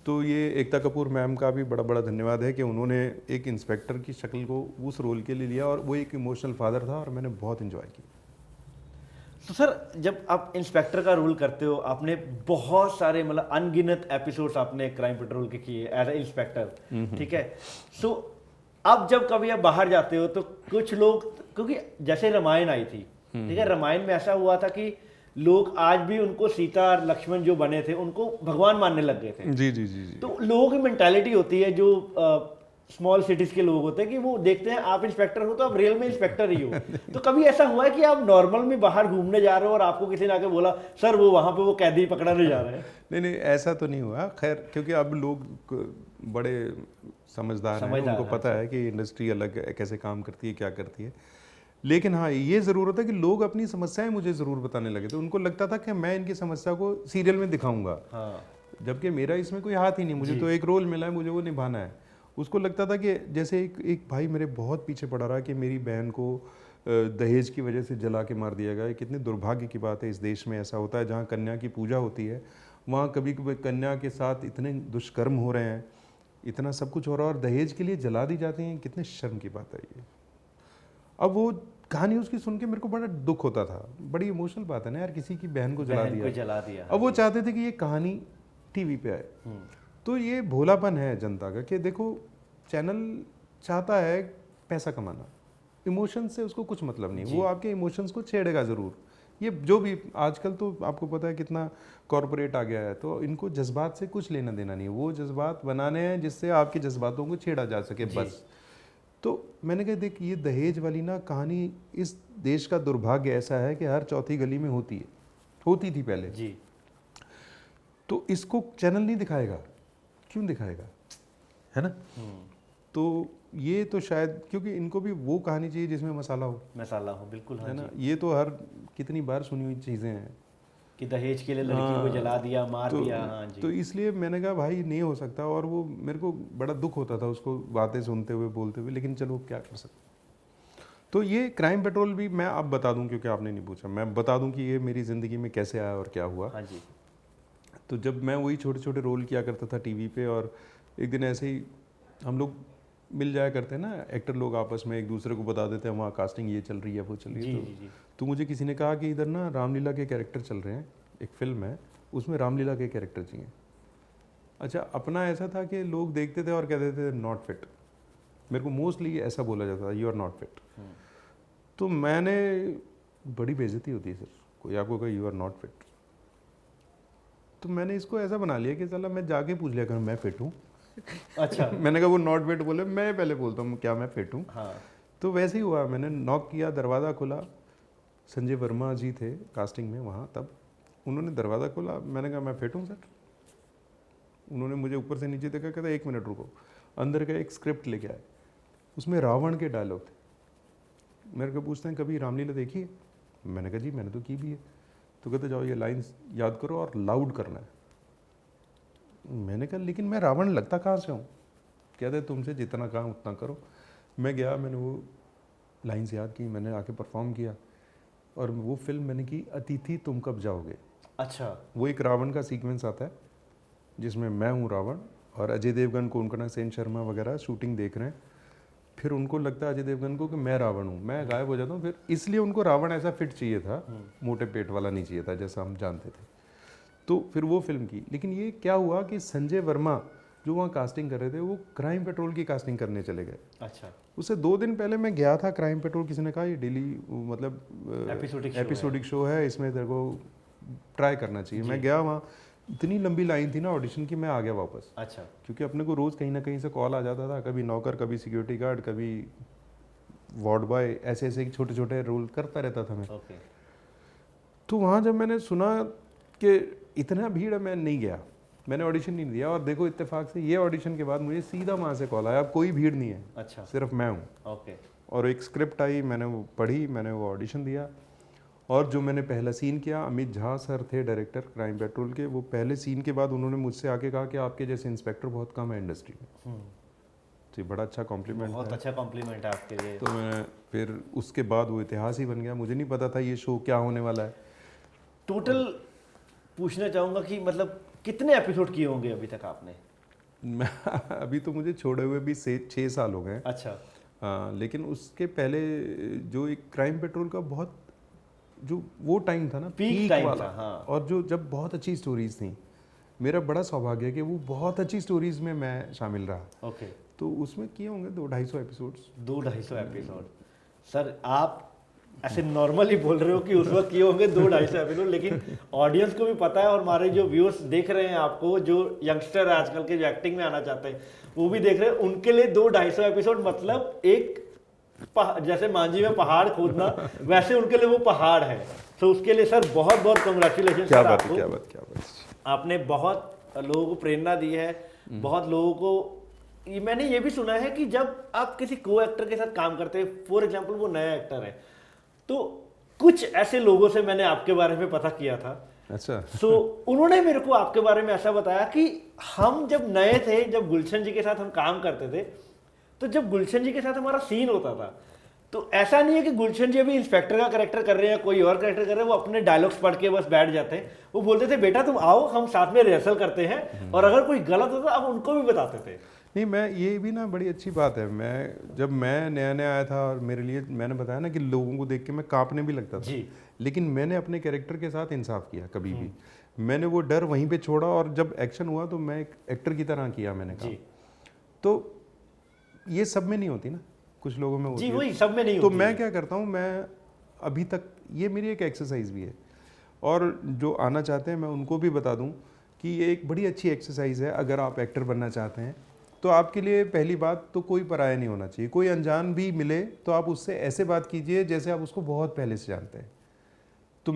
तो ये एकता कपूर मैम का भी बड़ा बड़ा धन्यवाद है कि उन्होंने एक इंस्पेक्टर की शक्ल को उस रोल के लिए लिया, और वो एक इमोशनल फादर था, और मैंने बहुत इन्जॉय किया। तो सर जब आप इंस्पेक्टर का रोल करते हो, आपने बहुत सारे मतलब अनगिनत एपिसोड्स आपने क्राइम पेट्रोल के किए एज ए इंस्पेक्टर, ठीक है। सो अब जब कभी आप बाहर जाते हो तो कुछ लोग, क्योंकि जैसे रामायण आई थी, ठीक है, रामायण में ऐसा हुआ था कि लोग आज भी उनको सीता और लक्ष्मण जो बने थे उनको भगवान मानने लग गए थे। जी जी जी जी। तो लोगों की मेंटालिटी होती है जो स्मॉल सिटीज के लोग होते हैं कि वो देखते हैं आप इंस्पेक्टर हो तो आप रियल में इंस्पेक्टर ही हो। तो कभी ऐसा हुआ है कि आप नॉर्मल में बाहर घूमने जा रहे हो और आपको किसी ने आके बोला सर वो वहां पे वो कैदी पकड़ाने जा रहे हैं? नहीं नहीं, ऐसा तो नहीं हुआ खैर, क्योंकि अब लोग बड़े समझदार हैं, उनको पता है कि इंडस्ट्री अलग है, कैसे काम करती है, क्या करती है। लेकिन हाँ, ये ज़रूर होता है कि लोग अपनी समस्याएं मुझे ज़रूर बताने लगे थे। उनको लगता था कि मैं इनकी समस्या को सीरियल में दिखाऊंगा, हाँ। जबकि मेरा इसमें कोई हाथ ही नहीं, मुझे तो एक रोल मिला है, मुझे वो निभाना है। उसको लगता था कि जैसे एक भाई मेरे बहुत पीछे पड़ा रहा कि मेरी बहन को दहेज की वजह से जला के मार दिया गया। कितनी दुर्भाग्य की बात है, इस देश में ऐसा होता है जहाँ कन्या की पूजा होती है, वहाँ कभी कभी कन्या के साथ इतने दुष्कर्म हो रहे हैं, इतना सब कुछ हो रहा है और दहेज के लिए जला दी जाती हैं। कितने शर्म की बात है ये। अब वो कहानी उसकी सुन के मेरे को बड़ा दुख होता था। बड़ी इमोशनल बात है ना यार, किसी की बहन को जला दिया। अब वो चाहते थे कि ये कहानी टीवी पे आए। तो ये भोलापन है जनता का कि देखो चैनल चाहता है पैसा कमाना, इमोशन से उसको कुछ मतलब नहीं, वो आपके इमोशंस को छेड़ेगा ज़रूर। ये जो भी आजकल तो आपको पता है कितना कॉरपोरेट आ गया है, तो इनको जज्बात से कुछ लेना देना नहीं है। वो जज्बात बनाने हैं जिससे आपके जज्बातों को छेड़ा जा सके बस। तो मैंने कहा देख, ये दहेज वाली ना कहानी, इस देश का दुर्भाग्य ऐसा है कि हर चौथी गली में होती थी पहले जी। तो इसको चैनल नहीं दिखाएगा, क्यों दिखाएगा, है ना। तो ये तो शायद क्योंकि इनको भी वो कहानी चाहिए जिसमें मसाला हो, बिल्कुल, है ना। ये तो हर कितनी बार सुनी हुई चीज़ें हैं कि दहेज के लिए लड़की को जला दिया, मार दिया। हाँ जी। तो इसलिए मैंने कहा भाई नहीं हो सकता, और वो मेरे को बड़ा दुख होता था उसको बातें सुनते हुए, बोलते हुए, लेकिन चलो क्या कर सकते। तो ये क्राइम पेट्रोल भी मैं अब बता दूं, क्योंकि आपने नहीं पूछा, मैं बता दूं कि ये मेरी ज़िंदगी में कैसे आया और क्या हुआ। हाँ जी। तो जब मैं वही छोटे छोटे रोल किया करता था टीवी पे, और एक दिन ऐसे ही हम लोग मिल जाया करते हैं ना, एक्टर लोग आपस में एक दूसरे को बता देते हैं वहाँ कास्टिंग ये चल रही है, वो चल रही है। तो मुझे किसी ने कहा कि इधर ना रामलीला के कैरेक्टर चल रहे हैं, एक फिल्म है उसमें रामलीला के कैरेक्टर चाहिए। अच्छा, अपना ऐसा था कि लोग देखते थे और कहते थे नॉट फिट। मेरे को मोस्टली ऐसा बोला जाता था, यू आर नॉट फिट। तो मैंने, बड़ी बेइज्जती होती है सर, कोई आपको कहे यू आर नॉट फिट, तो मैंने इसको ऐसा बना लिया कि चला मैं जाके पूछ लिया करूँ मैं फिट हूँ। अच्छा। मैंने कहा वो नॉट फिट बोले, मैं पहले बोलता हूँ क्या मैं फिट हूँ। हाँ। तो वैसे ही हुआ, मैंने नॉक किया, दरवाज़ा खुला, संजय वर्मा जी थे कास्टिंग में वहाँ तब, उन्होंने दरवाज़ा खोला, मैंने कहा मैं फिट हूँ सर। उन्होंने मुझे ऊपर से नीचे देखा, कहता 1 मिनट रुको, अंदर का एक स्क्रिप्ट लेके आए, उसमें रावण के डायलॉग थे। मेरे को पूछते हैं कभी रामलीला देखी है? मैंने कहा जी मैंने तो की भी है। तो कहते जाओ ये लाइन्स याद करो और लाउड करना है। मैंने कहा लेकिन मैं रावण लगता कहाँ से हूँ? कहते तुमसे जितना कहा उतना करो। मैं गया, मैंने वो लाइन्स याद की, मैंने आके परफॉर्म किया, और वो फिल्म मैंने की अतिथि तुम कब जाओगे। अच्छा। वो एक रावण का सीक्वेंस आता है जिसमें मैं हूँ रावण, और अजय देवगन, कोनकना सेन शर्मा वगैरह शूटिंग देख रहे हैं। फिर उनको लगता है अजय देवगन को कि मैं रावण हूँ, मैं गायब हो जाता हूँ। फिर इसलिए उनको रावण ऐसा फिट चाहिए था, मोटे पेट वाला नहीं चाहिए था जैसा हम जानते थे। तो फिर वो फिल्म की। लेकिन ये क्या हुआ कि संजय वर्मा जो वहाँ कास्टिंग कर रहे थे वो क्राइम पेट्रोल की कास्टिंग करने चले गए। अच्छा। उससे 2 दिन पहले मैं गया था क्राइम पेट्रोल, किसी ने कहा ये डेली मतलब एपिसोडिक शो है, इसमें तेरे को ट्राई करना चाहिए। मैं गया वहाँ, इतनी लंबी लाइन थी ना ऑडिशन की, मैं आ गया वापस। अच्छा। क्योंकि अपने को रोज़ कहीं ना कहीं से कॉल आ जाता था, कभी नौकर, कभी सिक्योरिटी गार्ड, कभी वार्ड बॉय, ऐसे ऐसे छोटे छोटे रोल करता रहता था मैं। तो वहाँ जब मैंने सुना कि इतना भीड़ है, मैं नहीं गया, मैंने ऑडिशन नहीं दिया। और देखो इत्तेफाक से ये ऑडिशन के बाद मुझे सीधा वहाँ से कॉल आया, अब कोई भीड़ नहीं है। अच्छा। सिर्फ मैं हूँ। और एक स्क्रिप्ट आई, मैंने वो पढ़ी, मैंने वो ऑडिशन दिया, और जो मैंने पहला सीन किया, अमित झा सर थे डायरेक्टर क्राइम पेट्रोल के, वो पहले सीन के बाद उन्होंने मुझसे आके कहा कि आपके जैसे इंस्पेक्टर बहुत कम है इंडस्ट्री में। तो बड़ा अच्छा कॉम्प्लीमेंट, बहुत अच्छा कॉम्प्लीमेंट है आपके लिए। तो मैं फिर उसके बाद वो इतिहास ही बन गया। मुझे नहीं पता था ये शो क्या होने वाला है। टोटल पूछना चाहूँगा कि मतलब कितने एपिसोड किए होंगे अभी तक आपने? मैं अभी तो मुझे छोड़े हुए भी 6 साल हो गए। अच्छा। हाँ, लेकिन उसके पहले जो एक क्राइम पेट्रोल का बहुत जो वो टाइम था ना, Peak पीक time वाला, था, हाँ। और जो जब बहुत अच्छी स्टोरीज थी, मेरा बड़ा सौभाग्य है कि वो बहुत अच्छी स्टोरीज में मैं शामिल रहा। ओके। तो उसमें किए होंगे 200-250 एपिसोड्स। 200-250 एपिसोड। सर आप ऐसे नॉर्मली बोल रहे हो कि उस वक्त किए होंगे 200-250 एपिसोड, लेकिन ऑडियंस को भी पता है और हमारे जो व्यूअर्स देख रहे हैं आपको, जो यंगस्टर आजकल के जो एक्टिंग में आना चाहते हैं वो भी देख रहे हैं, उनके लिए 200-250 एपिसोड मतलब एक जैसे मांझी में पहाड़ खोदना वैसे उनके लिए वो पहाड़ है। तो उसके लिए सर बहुत बहुत कंग्रेचुलेशन। क्या बात है, क्या बात, क्या बात। आपने बहुत लोगों को प्रेरणा दी है, बहुत लोगों को मैंने ये भी सुना है कि जब आप किसी को एक्टर के साथ काम करते हैं, फॉर एग्जांपल वो नया एक्टर है, तो कुछ ऐसे लोगों से मैंने आपके बारे में पता किया था। अच्छा। सो उन्होंने मेरे को आपके बारे में ऐसा बताया कि हम जब नए थे, जब गुलशन जी के साथ हम काम करते थे, तो जब गुलशन जी के साथ हमारा सीन होता था तो ऐसा नहीं है कि गुलशन जी अभी इंस्पेक्टर का कैरेक्टर कर रहे हैं, कोई और कैरेक्टर कर रहे हैं, वो अपने डायलॉग्स पढ़ के बस बैठ जाते हैं। वो बोलते थे बेटा तुम आओ, हम साथ में रिहर्सल करते हैं, और अगर कोई गलत होता आप उनको भी बताते थे। नहीं, मैं ये भी ना बड़ी अच्छी बात है, जब मैं नया नया आया था और मेरे लिए, मैंने बताया ना कि लोगों को देख के मैं कांपने भी लगता था जी। लेकिन मैंने अपने कैरेक्टर के साथ इंसाफ किया कभी भी। मैंने वो डर वहीं पे छोड़ा और जब एक्शन हुआ तो मैं एक एक्टर की तरह किया मैंने काम। तो ये सब में नहीं होती ना, कुछ लोगों में होती जी, है। वही सब में नहीं तो होती मैं है। क्या करता हूँ, मैं अभी तक ये मेरी एक एक्सरसाइज भी है, और जो आना चाहते हैं मैं उनको भी बता दूं कि ये एक बड़ी अच्छी एक्सरसाइज है। अगर आप एक्टर बनना चाहते हैं तो आपके लिए पहली बात तो कोई पराया नहीं होना चाहिए। कोई अनजान भी मिले तो आप उससे ऐसे बात कीजिए जैसे आप उसको बहुत पहले से जानते हैं। तो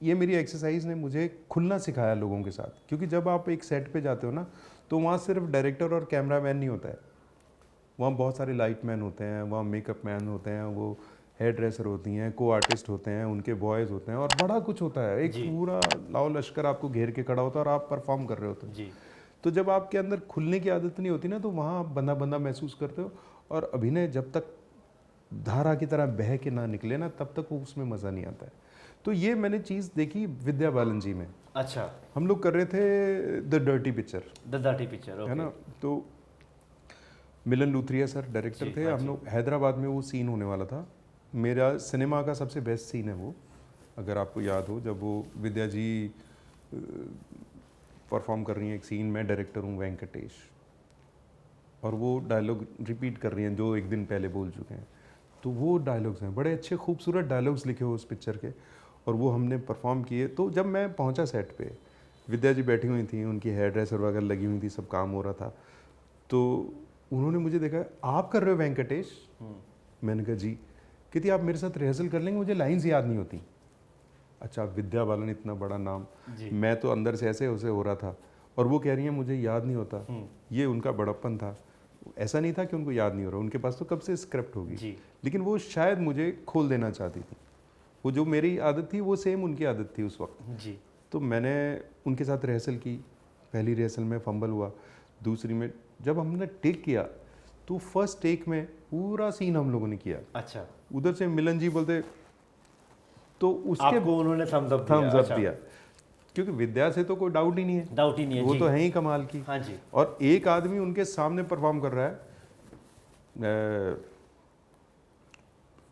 ये मेरी एक्सरसाइज ने मुझे खुलना सिखाया लोगों के साथ, क्योंकि जब आप एक सेट पे जाते हो ना तो वहाँ सिर्फ डायरेक्टर और कैमरा मैन नहीं होता है, वहाँ बहुत सारे लाइट मैन होते हैं, वहाँ मेकअप मैन होते हैं, वो हेयर ड्रेसर होती हैं, को आर्टिस्ट होते हैं, उनके बॉयज़ होते हैं, और बड़ा कुछ होता है। एक पूरा लाओ लश्कर आपको घेर के खड़ा होता है और आप परफॉर्म कर रहे होते हैं। तो जब आपके अंदर खुलने की आदत नहीं होती ना तो वहाँ आप बंदा बंदा महसूस करते हो, और अभिनय जब तक धारा की तरह बह के ना निकले ना तब तक वो उसमें मज़ा नहीं आता है। तो ये मैंने चीज़ देखी विद्या बालन जी में। अच्छा। हम लोग कर रहे थे द डर्टी पिक्चर, है ना। तो मिलन लूथरिया सर डायरेक्टर थे। हम लोग हैदराबाद में वो सीन होने वाला था। मेरा सिनेमा का सबसे बेस्ट सीन है वो, अगर आपको याद हो, जब वो विद्या जी परफॉर्म कर रही हैं एक सीन, मैं डायरेक्टर हूँ वेंकटेश, और वो डायलॉग रिपीट कर रही हैं जो एक दिन पहले बोल चुके हैं। तो वो डायलॉग्स हैं, बड़े अच्छे खूबसूरत डायलॉग्स लिखे हो उस पिक्चर के, और वो हमने परफॉर्म किए। तो जब मैं पहुंचा सेट पे, विद्या जी बैठी हुई थी, उनकी हेयर ड्रेसर वगैरह लगी हुई थी, सब काम हो रहा था। तो उन्होंने मुझे देखा, आप कर रहे हो वेंकटेश? मैंने कहा जी। कहती आप मेरे साथ रिहर्सल कर लेंगे, मुझे लाइंस याद नहीं होती। अच्छा, विद्या बालन इतना बड़ा नाम, मैं तो अंदर से ऐसे उसे हो रहा था, और वो कह रही है मुझे याद नहीं होता। ये उनका बड़प्पन था। ऐसा नहीं था कि उनको याद नहीं हो रहा, उनके पास तो कब से स्क्रिप्ट होगी, लेकिन वो शायद मुझे खोल देना चाहती थी। वो जो मेरी आदत थी वो सेम उनकी आदत थी उस वक्त जी। तो मैंने उनके साथ रिहर्सल की। पहली रिहर्सल में फंबल हुआ, दूसरी में जब हमने टेक किया तो फर्स्ट टेक में पूरा सीन हम लोगों ने किया। अच्छा। उधर से मिलन जी बोलते, तो उसके आपको उन्होंने थम्स अप दिया, क्योंकि विद्या से तो कोई डाउट ही नहीं है, वो तो है ही कमाल की। हाँ जी। और एक आदमी उनके सामने परफॉर्म कर रहा है,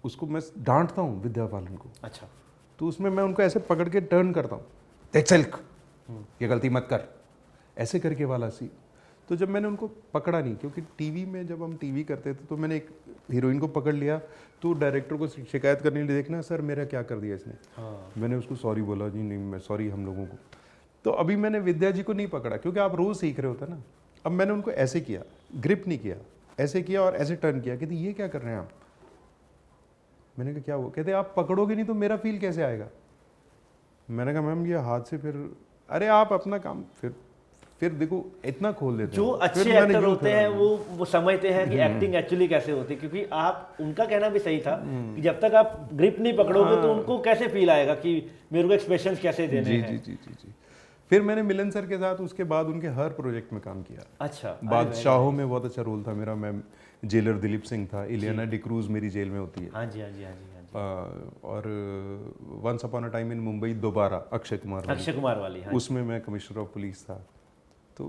उसको मैं डांटता हूँ विद्या बालन को। अच्छा। तो उसमें मैं उनको ऐसे पकड़ के टर्न करता हूँ, देख सिल्क ये गलती मत कर, ऐसे करके वाला सी। तो जब मैंने उनको पकड़ा नहीं, क्योंकि टीवी में जब हम टीवी करते थे तो मैंने एक हीरोइन को पकड़ लिया तो डायरेक्टर को शिकायत करने के लिए, देखना सर मेरा क्या कर दिया इसने। हाँ। मैंने उसको सॉरी बोला, जी नहीं मैं सॉरी हम लोगों को। तो अभी मैंने विद्या जी को नहीं पकड़ा, क्योंकि आप रोज़ सीख रहे होते ना। अब मैंने उनको ऐसे किया, ग्रिप नहीं किया, ऐसे किया और ऐसे टर्न किया। कहते ये क्या कर रहे हैं आप? मैंने कहा क्या हुआ? कहते आप पकड़ोगे नहीं तो मेरा फील कैसे आएगा? मैंने कहा मैम ये हाथ से, फिर अरे आप अपना काम, फिर देखो इतना खोल देते जो हैं। अच्छे एक्टर होते हैं वो समझते हैं कि एक्टिंग एक्चुअली कैसे होती है, क्योंकि आप, उनका कहना भी सही था कि जब तक आप ग्रिप नहीं पकड़ोगे तो उनको कैसे फील आएगा कि मेरे को एक्सप्रेशंस कैसे देने हैं। जी। फिर मैंने मिलन सर के साथ उसके बाद उनके हर प्रोजेक्ट में काम किया। अच्छा। बादशाहों में बहुत अच्छा रोल था मेरा, मैं जेलर दिलीप सिंह था, इलियाना डिक्रूज मेरी जेल में होती है। हाँ जी हाँ जी हाँ जी। और once upon a time in Mumbai दोबारा अक्षय कुमार वाली, हाँ। उसमें मैं कमिश्नर ऑफ पुलिस था। तो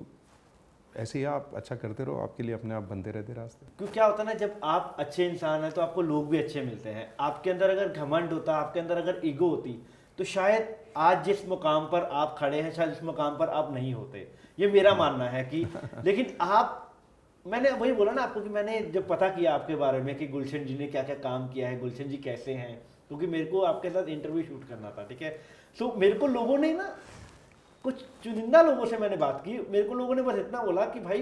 ऐसे ही आप अच्छा करते रहो, आपके लिए अपने आप बनते रहते रास्ते। क्यों क्या होता है ना, जब आप अच्छे इंसान हैं तो आपको लोग भी अच्छे मिलते हैं। आपके अंदर अगर घमंड होता, आपके अंदर अगर ईगो होती, तो शायद आज जिस मुकाम पर आप खड़े हैं, शायद इस मुकाम पर आप नहीं होते। ये मेरा मानना है कि लेकिन आप, मैंने वही बोला ना आपको कि मैंने जब पता किया आपके बारे में कि गुलशन जी ने क्या क्या काम किया है, गुलशन जी कैसे हैं, क्योंकि मेरे को आपके साथ इंटरव्यू शूट करना था, ठीक है। सो मेरे को लोगों ने ना, कुछ चुनिंदा लोगों से मैंने बात की, मेरे को लोगों ने बस इतना बोला कि भाई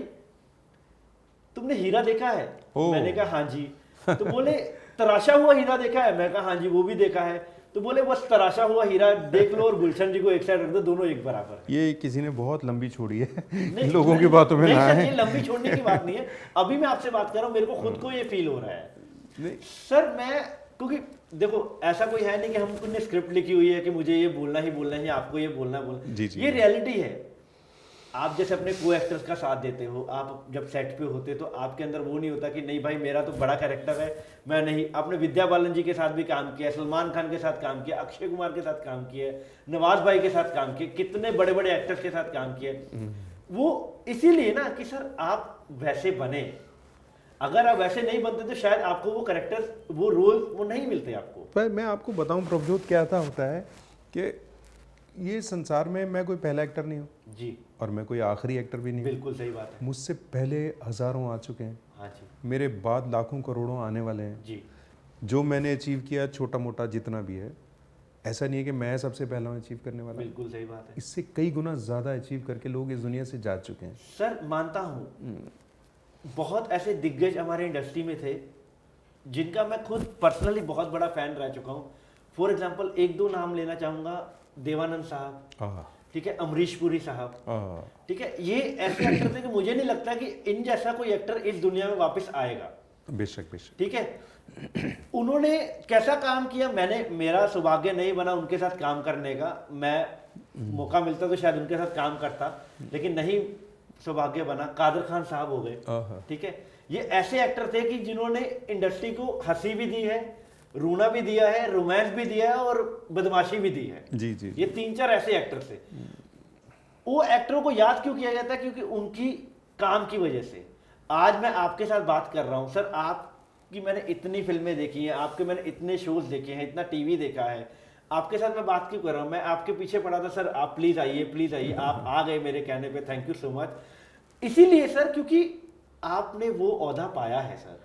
तुमने हीरा देखा है? मैंने कहा हाँ जी। तो बोले तराशा हुआ हीरा देखा है? मैं कहा हाँ जी वो भी देखा है। तो बोले बस तराशा हुआ हीरा देख लो और गुलशन जी को एक साइड रख दो, दोनों एक बराबर है। ये किसी ने बहुत लंबी छोड़ी है लोगों की बातों में नहीं ना सर, है। ये लंबी छोड़ने की बात नहीं है। अभी मैं आपसे बात कर रहा हूँ, मेरे को खुद को ये फील हो रहा है नहीं। सर। मैं क्योंकि देखो ऐसा कोई है नहीं कि हमने स्क्रिप्ट लिखी हुई है कि मुझे ये बोलना ही बोलना है, आपको ये बोलना बोलना। जी, जी, ये रियलिटी है। आप जैसे अपने को एक्टर्स का साथ देते हो, आप जब सेट पे होते तो आपके अंदर वो नहीं होता कि नहीं भाई मेरा तो बड़ा कैरेक्टर है, मैं नहीं। आपने विद्या बालन जी के साथ भी काम किया, सलमान खान के साथ काम किया, अक्षय कुमार के साथ काम किया, नवाज भाई के साथ काम किया, कितने बड़े बड़े एक्टर्स के साथ काम किया। वो इसीलिए ना कि सर आप वैसे बने। अगर आप वैसे नहीं बनते तो शायद आपको वो कैरेक्टर, वो रोल वो नहीं मिलते आपको। पर मैं आपको बताऊं प्रभजोत, क्या था होता है कि ये संसार में मैं कोई पहला एक्टर नहीं हूँ जी, और मैं कोई आखिरी एक्टर भी नहीं हूँ। बिल्कुल सही बात है। मुझसे पहले हजारों आ चुके हैं, हाँ जी मेरे बाद लाखों करोड़ों आने वाले हैं। जी, जो मैंने अचीव किया, छोटा मोटा जितना भी है, ऐसा नहीं है कि मैं सबसे पहला हूँ अचीव करने वाला। बिल्कुल सही बात है। इससे कई गुना ज़्यादा अचीव करके लोग इस दुनिया से जा चुके हैं। सर मानता हूँ बहुत ऐसे दिग्गज हमारे इंडस्ट्री में थे जिनका मैं खुद पर्सनली बहुत बड़ा फैन रह चुका हूँ। फॉर एग्जांपल एक दो नाम लेना चाहूँगा, देवानंद साहब, आह, ठीक है, अमरीश पुरी साहब, आह, ठीक है। ये ऐसे एक्टर थे कि मुझे नहीं लगता कि इन जैसा कोई एक्टर इस दुनिया में वापस आएगा। बेशक बेशक। ठीक है। उन्होंने कैसा काम किया, मैंने, मेरा सौभाग्य नहीं बना उनके साथ काम करने का। मैं मौका मिलता तो शायद उनके साथ काम करता, लेकिन नहीं सौभाग्य बना। कादर खान साहब हो गए, आह, ठीक है। ये ऐसे एक्टर थे कि जिन्होंने इंडस्ट्री को हंसी भी दी है, रोना भी दिया है, रोमांस भी दिया है और बदमाशी भी दी है। जी जी। ये तीन चार ऐसे एक्टर थे। वो एक्टरों को याद क्यों किया जाता है? क्योंकि उनकी काम की वजह से आज मैं आपके साथ बात कर रहा हूं। सर आपकी मैंने इतनी फिल्में देखी हैं, आपके मैंने इतने शोज देखे हैं, इतना टीवी देखा है, आपके साथ मैं बात क्यों कर रहा हूं? मैं आपके पीछे पड़ा था सर, आप प्लीज आइए, प्लीज आइए। आप आ गए मेरे कहने पे, थैंक यू सो मच। इसीलिए सर, क्योंकि आपने वो ओहदा पाया है सर,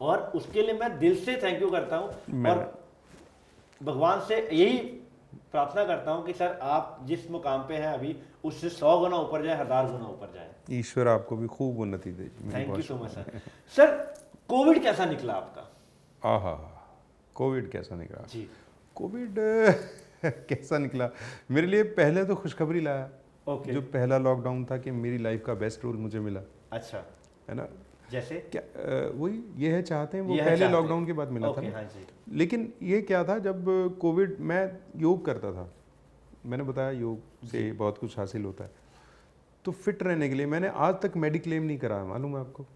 और उसके लिए मैं दिल से थैंक यू करता हूं और भगवान से यही प्रार्थना करता हूं कि सर आप जिस मुकाम पे हैं अभी, उससे 100 गुना ऊपर जाए, 1000 गुना ऊपर जाए। ईश्वर आपको भी खूब उन्नति दे। Thank you so much sir. Sir COVID कैसा निकला आपका? आहा, कोविड कैसा निकला? जी, कोविड कैसा निकला मेरे लिए? पहले तो खुशखबरी लाया। ओके। जो पहला लॉकडाउन था कि मेरी लाइफ का बेस्ट रोल मुझे मिला, अच्छा, है ना। जैसे क्या वही ये है चाहते हैं वो ये है पहले चाहते हैं। लॉकडाउन के बाद मिला था ओके, ना। हाँ जी, लेकिन ये क्या था, जब कोविड, मैं योग करता था, मैंने बताया योग से बहुत कुछ हासिल होता है। तो फिट रहने के लिए मैंने आज तक मेडिक्लेम नहीं कराया, मालूम है आपको।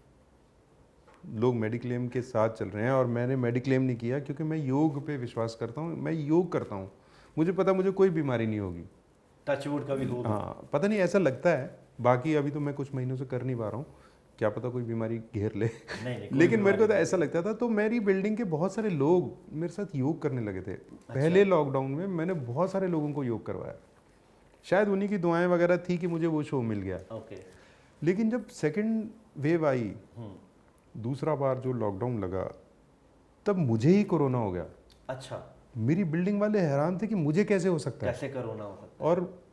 लोग मेडिक्लेम के साथ चल रहे हैं और मैंने मेडिक्लेम नहीं किया, क्योंकि मैं योग पे विश्वास करता हूँ। मैं योग करता हूँ, मुझे पता मुझे कोई बीमारी नहीं होगी। टचवुड का भी हो। हाँ, पता नहीं, ऐसा लगता है। बाकी अभी तो मैं कुछ महीनों से कर नहीं पा रहा हूँ, क्या पता कोई बीमारी घेर ले। नहीं, लेकिन मेरे को तो ऐसा लगता था। तो मेरी बिल्डिंग के बहुत सारे लोग मेरे साथ योग करने लगे थे। पहले लॉकडाउन में मैंने बहुत सारे लोगों को योग करवाया, शायद उन्हीं की दुआएं वगैरह थी कि मुझे वो शो मिल गया। ओके। लेकिन जब सेकंड वेव आई, दूसरा बार जो लॉकडाउन लगा, तब मुझे ही कोरोना हो गया। अच्छा, मेरी बिल्डिंग वाले हैरान थे कि मुझे कैसे हो सकता है। कैसे कोरोना हो सकता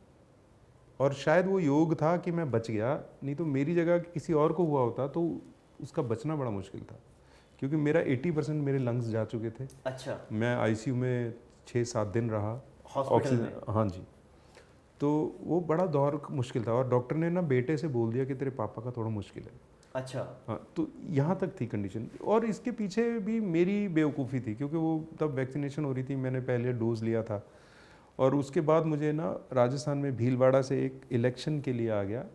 और शायद वो योग था कि मैं बच गया, नहीं तो मेरी जगह किसी और को हुआ होता तो उसका बचना बड़ा मुश्किल था। क्योंकि मेरा 80% मेरे लंग्स जा चुके थे। अच्छा, मैं आईसीयू में 6-7 दिन रहा, हॉस्पिटल में? हाँ जी। तो वो बड़ा दौर मुश्किल था, और डॉक्टर ने ना बेटे से बोल दिया कि तेरे पापा का थोड़ा मुश्किल है। अच्छा, हाँ, तो यहाँ तक थी कंडीशन। और इसके पीछे भी मेरी बेवकूफ़ी थी, क्योंकि वो तब वैक्सीनेशन हो रही थी, मैंने पहले डोज लिया था। और उसके बाद मुझे ना राजस्थान में भीलवाड़ा से एक इलेक्शन के लिए आ गया।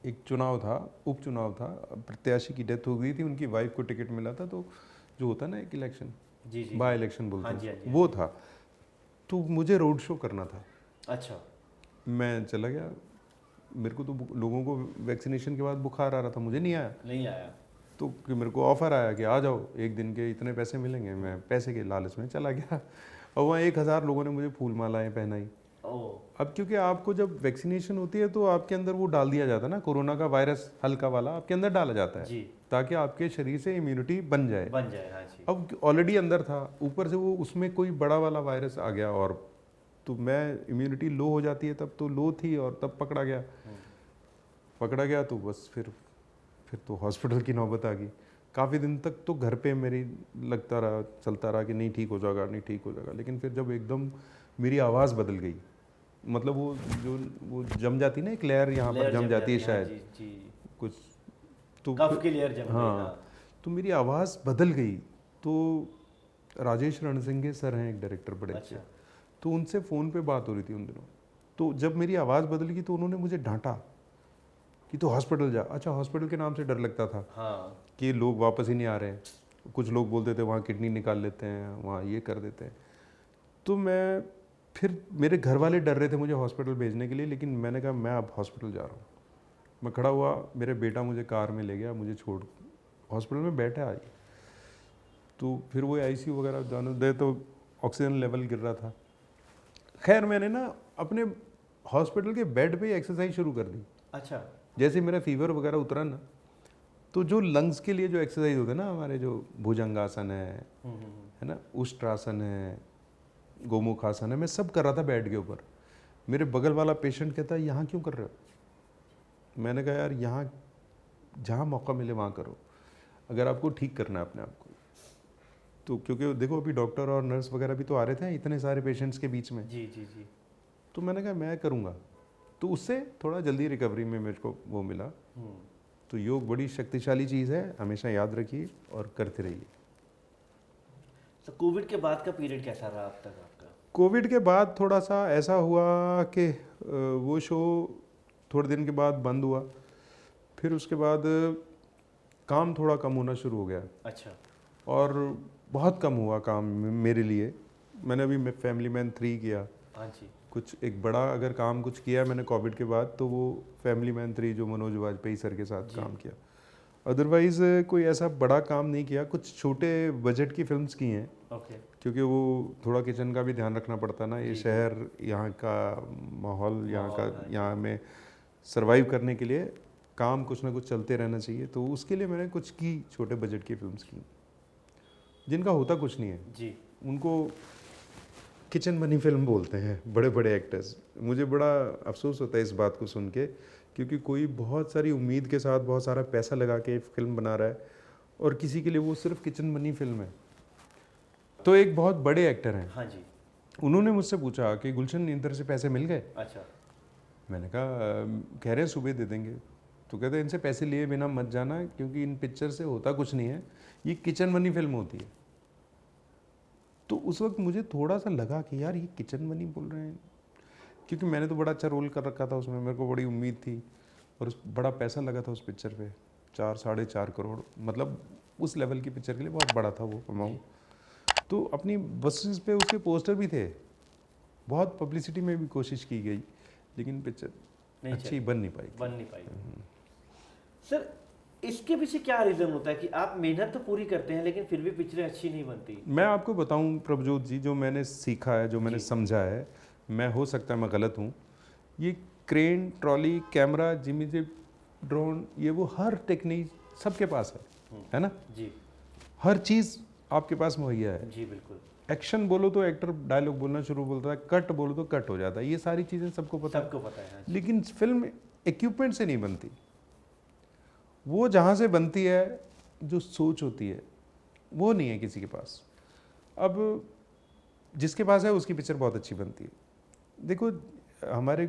एक चुनाव था, उपचुनाव था, प्रत्याशी की डेथ हो गई थी, उनकी वाइफ को टिकट मिला था। तो जो होता है ना एक इलेक्शन, जी जी, बाय इलेक्शन बोलते हाँ जी, हाँ हैं, जी, वो था। तो मुझे रोड शो करना था। अच्छा, मैं चला गया, मेरे को तो लोगों को वैक्सीनेशन के बाद बुखार आ रहा था, मुझे नहीं आया। नहीं आया। तो कि मेरे को ऑफर आया कि आ जाओ, एक दिन के इतने पैसे मिलेंगे। मैं पैसे के लालच में चला गया और वहाँ 1000 लोगों ने मुझे फूल मालाएं पहनाई। अब क्योंकि आपको जब वैक्सीनेशन होती है तो आपके अंदर वो डाल दिया जाता है ना, कोरोना का वायरस हल्का वाला आपके अंदर डाला जाता है जी। ताकि आपके शरीर से इम्यूनिटी बन जाए। हाँ जी। अब ऑलरेडी अंदर था, ऊपर से वो उसमें कोई बड़ा वाला वायरस आ गया और तो मैं इम्यूनिटी लो हो जाती है, तब तो लो थी और तब पकड़ा गया तो बस फिर तो हॉस्पिटल की नौबत आ गई। काफ़ी दिन तक तो घर पे मेरी लगता रहा, चलता रहा कि नहीं ठीक हो जाएगा। लेकिन फिर जब एकदम मेरी आवाज़ बदल गई, मतलब वो जम जाती ना, एक लेयर यहाँ पर जम जाती है शायद, जी। कुछ तो कफ की लेयर जम गई। हाँ, तो मेरी आवाज़ बदल गई। तो राजेश रणसिंघे सर हैं एक डायरेक्टर बड़े अच्छे, तो उनसे फ़ोन पे बात हो रही थी उन दिनों। तो जब मेरी आवाज़ बदल गई तो उन्होंने मुझे डांटा कि तो हॉस्पिटल जा। अच्छा, हॉस्पिटल के नाम से डर लगता था कि लोग वापस ही नहीं आ रहे हैं। कुछ लोग बोलते थे वहाँ किडनी निकाल लेते हैं, वहाँ ये कर देते हैं। तो मैं फिर मेरे घर वाले डर रहे थे मुझे हॉस्पिटल भेजने के लिए, लेकिन मैंने कहा मैं अब हॉस्पिटल जा रहा हूँ। मैं खड़ा हुआ, मेरे बेटा मुझे कार में ले गया, मुझे छोड़ हॉस्पिटल में बैठा आई। तो फिर वो ICU वगैरह जाने दे तो ऑक्सीजन लेवल गिर रहा था। खैर मैंने ना अपने हॉस्पिटल के बेड पे ही एक्सरसाइज शुरू कर दी। अच्छा। जैसे मेरा फीवर वगैरह उतरा ना, तो जो लंग्स के लिए जो एक्सरसाइज होते हैं ना हमारे, जो भुजंगासन है ना, उष्ट्रासन है, गोमुखासन है, मैं सब कर रहा था बेड के ऊपर। मेरे बगल वाला पेशेंट कहता है यहाँ क्यों कर रहे हो? मैंने कहा यार यहाँ जहाँ मौका मिले वहाँ करो, अगर आपको ठीक करना है अपने आप को। तो क्योंकि देखो अभी डॉक्टर और नर्स वगैरह भी तो आ रहे थे इतने सारे पेशेंट्स के बीच में। जी। तो मैंने कहा मैं करूँगा, तो उससे थोड़ा जल्दी रिकवरी में मेरे को वो मिला। तो योग बड़ी शक्तिशाली चीज़ है, हमेशा याद रखिए और करते रहिए। तो कोविड के बाद का पीरियड कैसा रहा अब तक आपका? कोविड के बाद थोड़ा सा ऐसा हुआ कि वो शो थोड़े दिन के बाद बंद हुआ, फिर उसके बाद काम थोड़ा कम होना शुरू हो गया। अच्छा। और बहुत कम हुआ काम मेरे लिए। मैंने अभी फैमिली मैन 3 किया। हाँ जी। कुछ एक बड़ा अगर काम कुछ किया मैंने कोविड के बाद तो वो फैमिली मैन 3 जो मनोज वाजपेयी सर के साथ काम किया। अदरवाइज कोई ऐसा बड़ा काम नहीं किया। कुछ छोटे बजट की फिल्म्स की हैं। ओके। क्योंकि वो थोड़ा किचन का भी ध्यान रखना पड़ता ना, ये शहर, यहाँ का माहौल, यहाँ में सरवाइव करने के लिए काम कुछ ना कुछ चलते रहना चाहिए। तो उसके लिए मैंने कुछ की छोटे बजट की फिल्म्स की जिनका होता कुछ नहीं है जी। उनको किचन बनी फिल्म बोलते हैं बड़े बड़े एक्टर्स। मुझे बड़ा अफसोस होता है इस बात को सुन के, क्योंकि कोई बहुत सारी उम्मीद के साथ बहुत सारा पैसा लगा के फिल्म बना रहा है और किसी के लिए वो सिर्फ किचन बनी फिल्म है। तो एक बहुत बड़े एक्टर हैं, हाँ जी, उन्होंने मुझसे पूछा कि गुलशन इधर से पैसे मिल गए? अच्छा। मैंने कहा कह रहे हैं सुबह दे देंगे। तो कहते हैं इनसे पैसे लिए बिना मत जाना क्योंकि इन पिक्चर से होता कुछ नहीं है, ये किचन बनी फिल्म होती है। तो उस वक्त मुझे थोड़ा सा लगा कि यार ये किचन बनी बोल रहे हैं, क्योंकि मैंने तो बड़ा अच्छा रोल कर रखा था उसमें, मेरे को बड़ी उम्मीद थी और उस बड़ा पैसा लगा था उस पिक्चर पे, 4-4.5 करोड़, मतलब उस लेवल की पिक्चर के लिए बहुत बड़ा था वो अमाउंट। तो अपनी बसेस पे उसके पोस्टर भी थे, बहुत पब्लिसिटी में भी कोशिश की गई, लेकिन पिक्चर अच्छी बन नहीं पाई। सर इसके पीछे क्या रीज़न होता है कि आप मेहनत तो पूरी करते हैं लेकिन फिर भी पिक्चरें अच्छी नहीं बनती? मैं आपको बताऊं प्रभजोत जी, जो मैंने सीखा है, जो मैंने समझा है, मैं हो सकता है मैं गलत हूं, ये क्रेन, ट्रॉली, कैमरा, जिमिजिप, ड्रोन, ये वो हर टेक्निक सबके पास है ना जी, हर चीज़ आपके पास मुहैया है जी बिल्कुल। एक्शन बोलो तो एक्टर डायलॉग बोलना शुरू बोलता है, कट बोलो तो कट हो जाता है, ये सारी चीज़ें सबको पता है। लेकिन फिल्म इक्विपमेंट से नहीं बनती, वो जहाँ से बनती है जो सोच होती है वो नहीं है किसी के पास। अब जिसके पास है उसकी पिक्चर बहुत अच्छी बनती है। देखो हमारे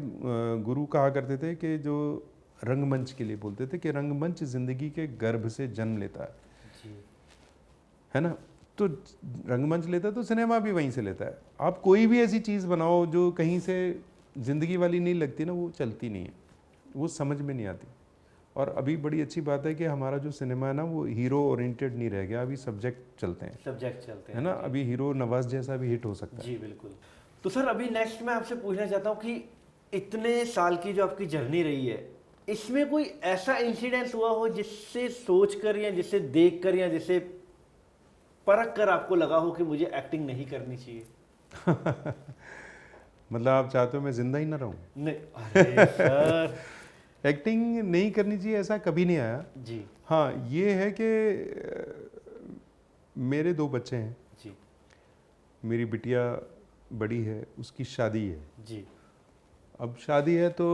गुरु कहा करते थे कि जो रंगमंच के लिए बोलते थे कि रंगमंच जिंदगी के गर्भ से जन्म लेता है ना, तो रंगमंच लेता है तो सिनेमा भी वहीं से लेता है। आप कोई भी ऐसी चीज़ बनाओ जो कहीं से ज़िंदगी वाली नहीं लगती ना, वो चलती नहीं है, वो समझ में नहीं आती। और अभी बड़ी अच्छी बात है कि हमारा जो सिनेमा है ना वो हीरो ओरिएंटेड नहीं रह गया, अभी सब्जेक्ट चलते हैं, है ना, अभी हीरो नवाज जैसा भी हिट हो सकता है। जी बिल्कुल। तो सर अभी नेक्स्ट मैं आपसे पूछना चाहता हूँ कि इतने साल की जो आपकी जर्नी रही है, इसमें कोई ऐसा इंसिडेंस हुआ हो जिससे सोच कर या जिसे देख कर या जिसे परख कर आपको लगा हो कि मुझे एक्टिंग नहीं करनी चाहिए? मतलब आप चाहते हो मैं जिंदा ही ना रहूं? नहीं, अरे सर। एक्टिंग नहीं करनी चाहिए ऐसा कभी नहीं आया। जी हाँ, ये है कि मेरे 2 बच्चे हैं। जी मेरी बिटिया बड़ी है, उसकी शादी है। जी। अब शादी है तो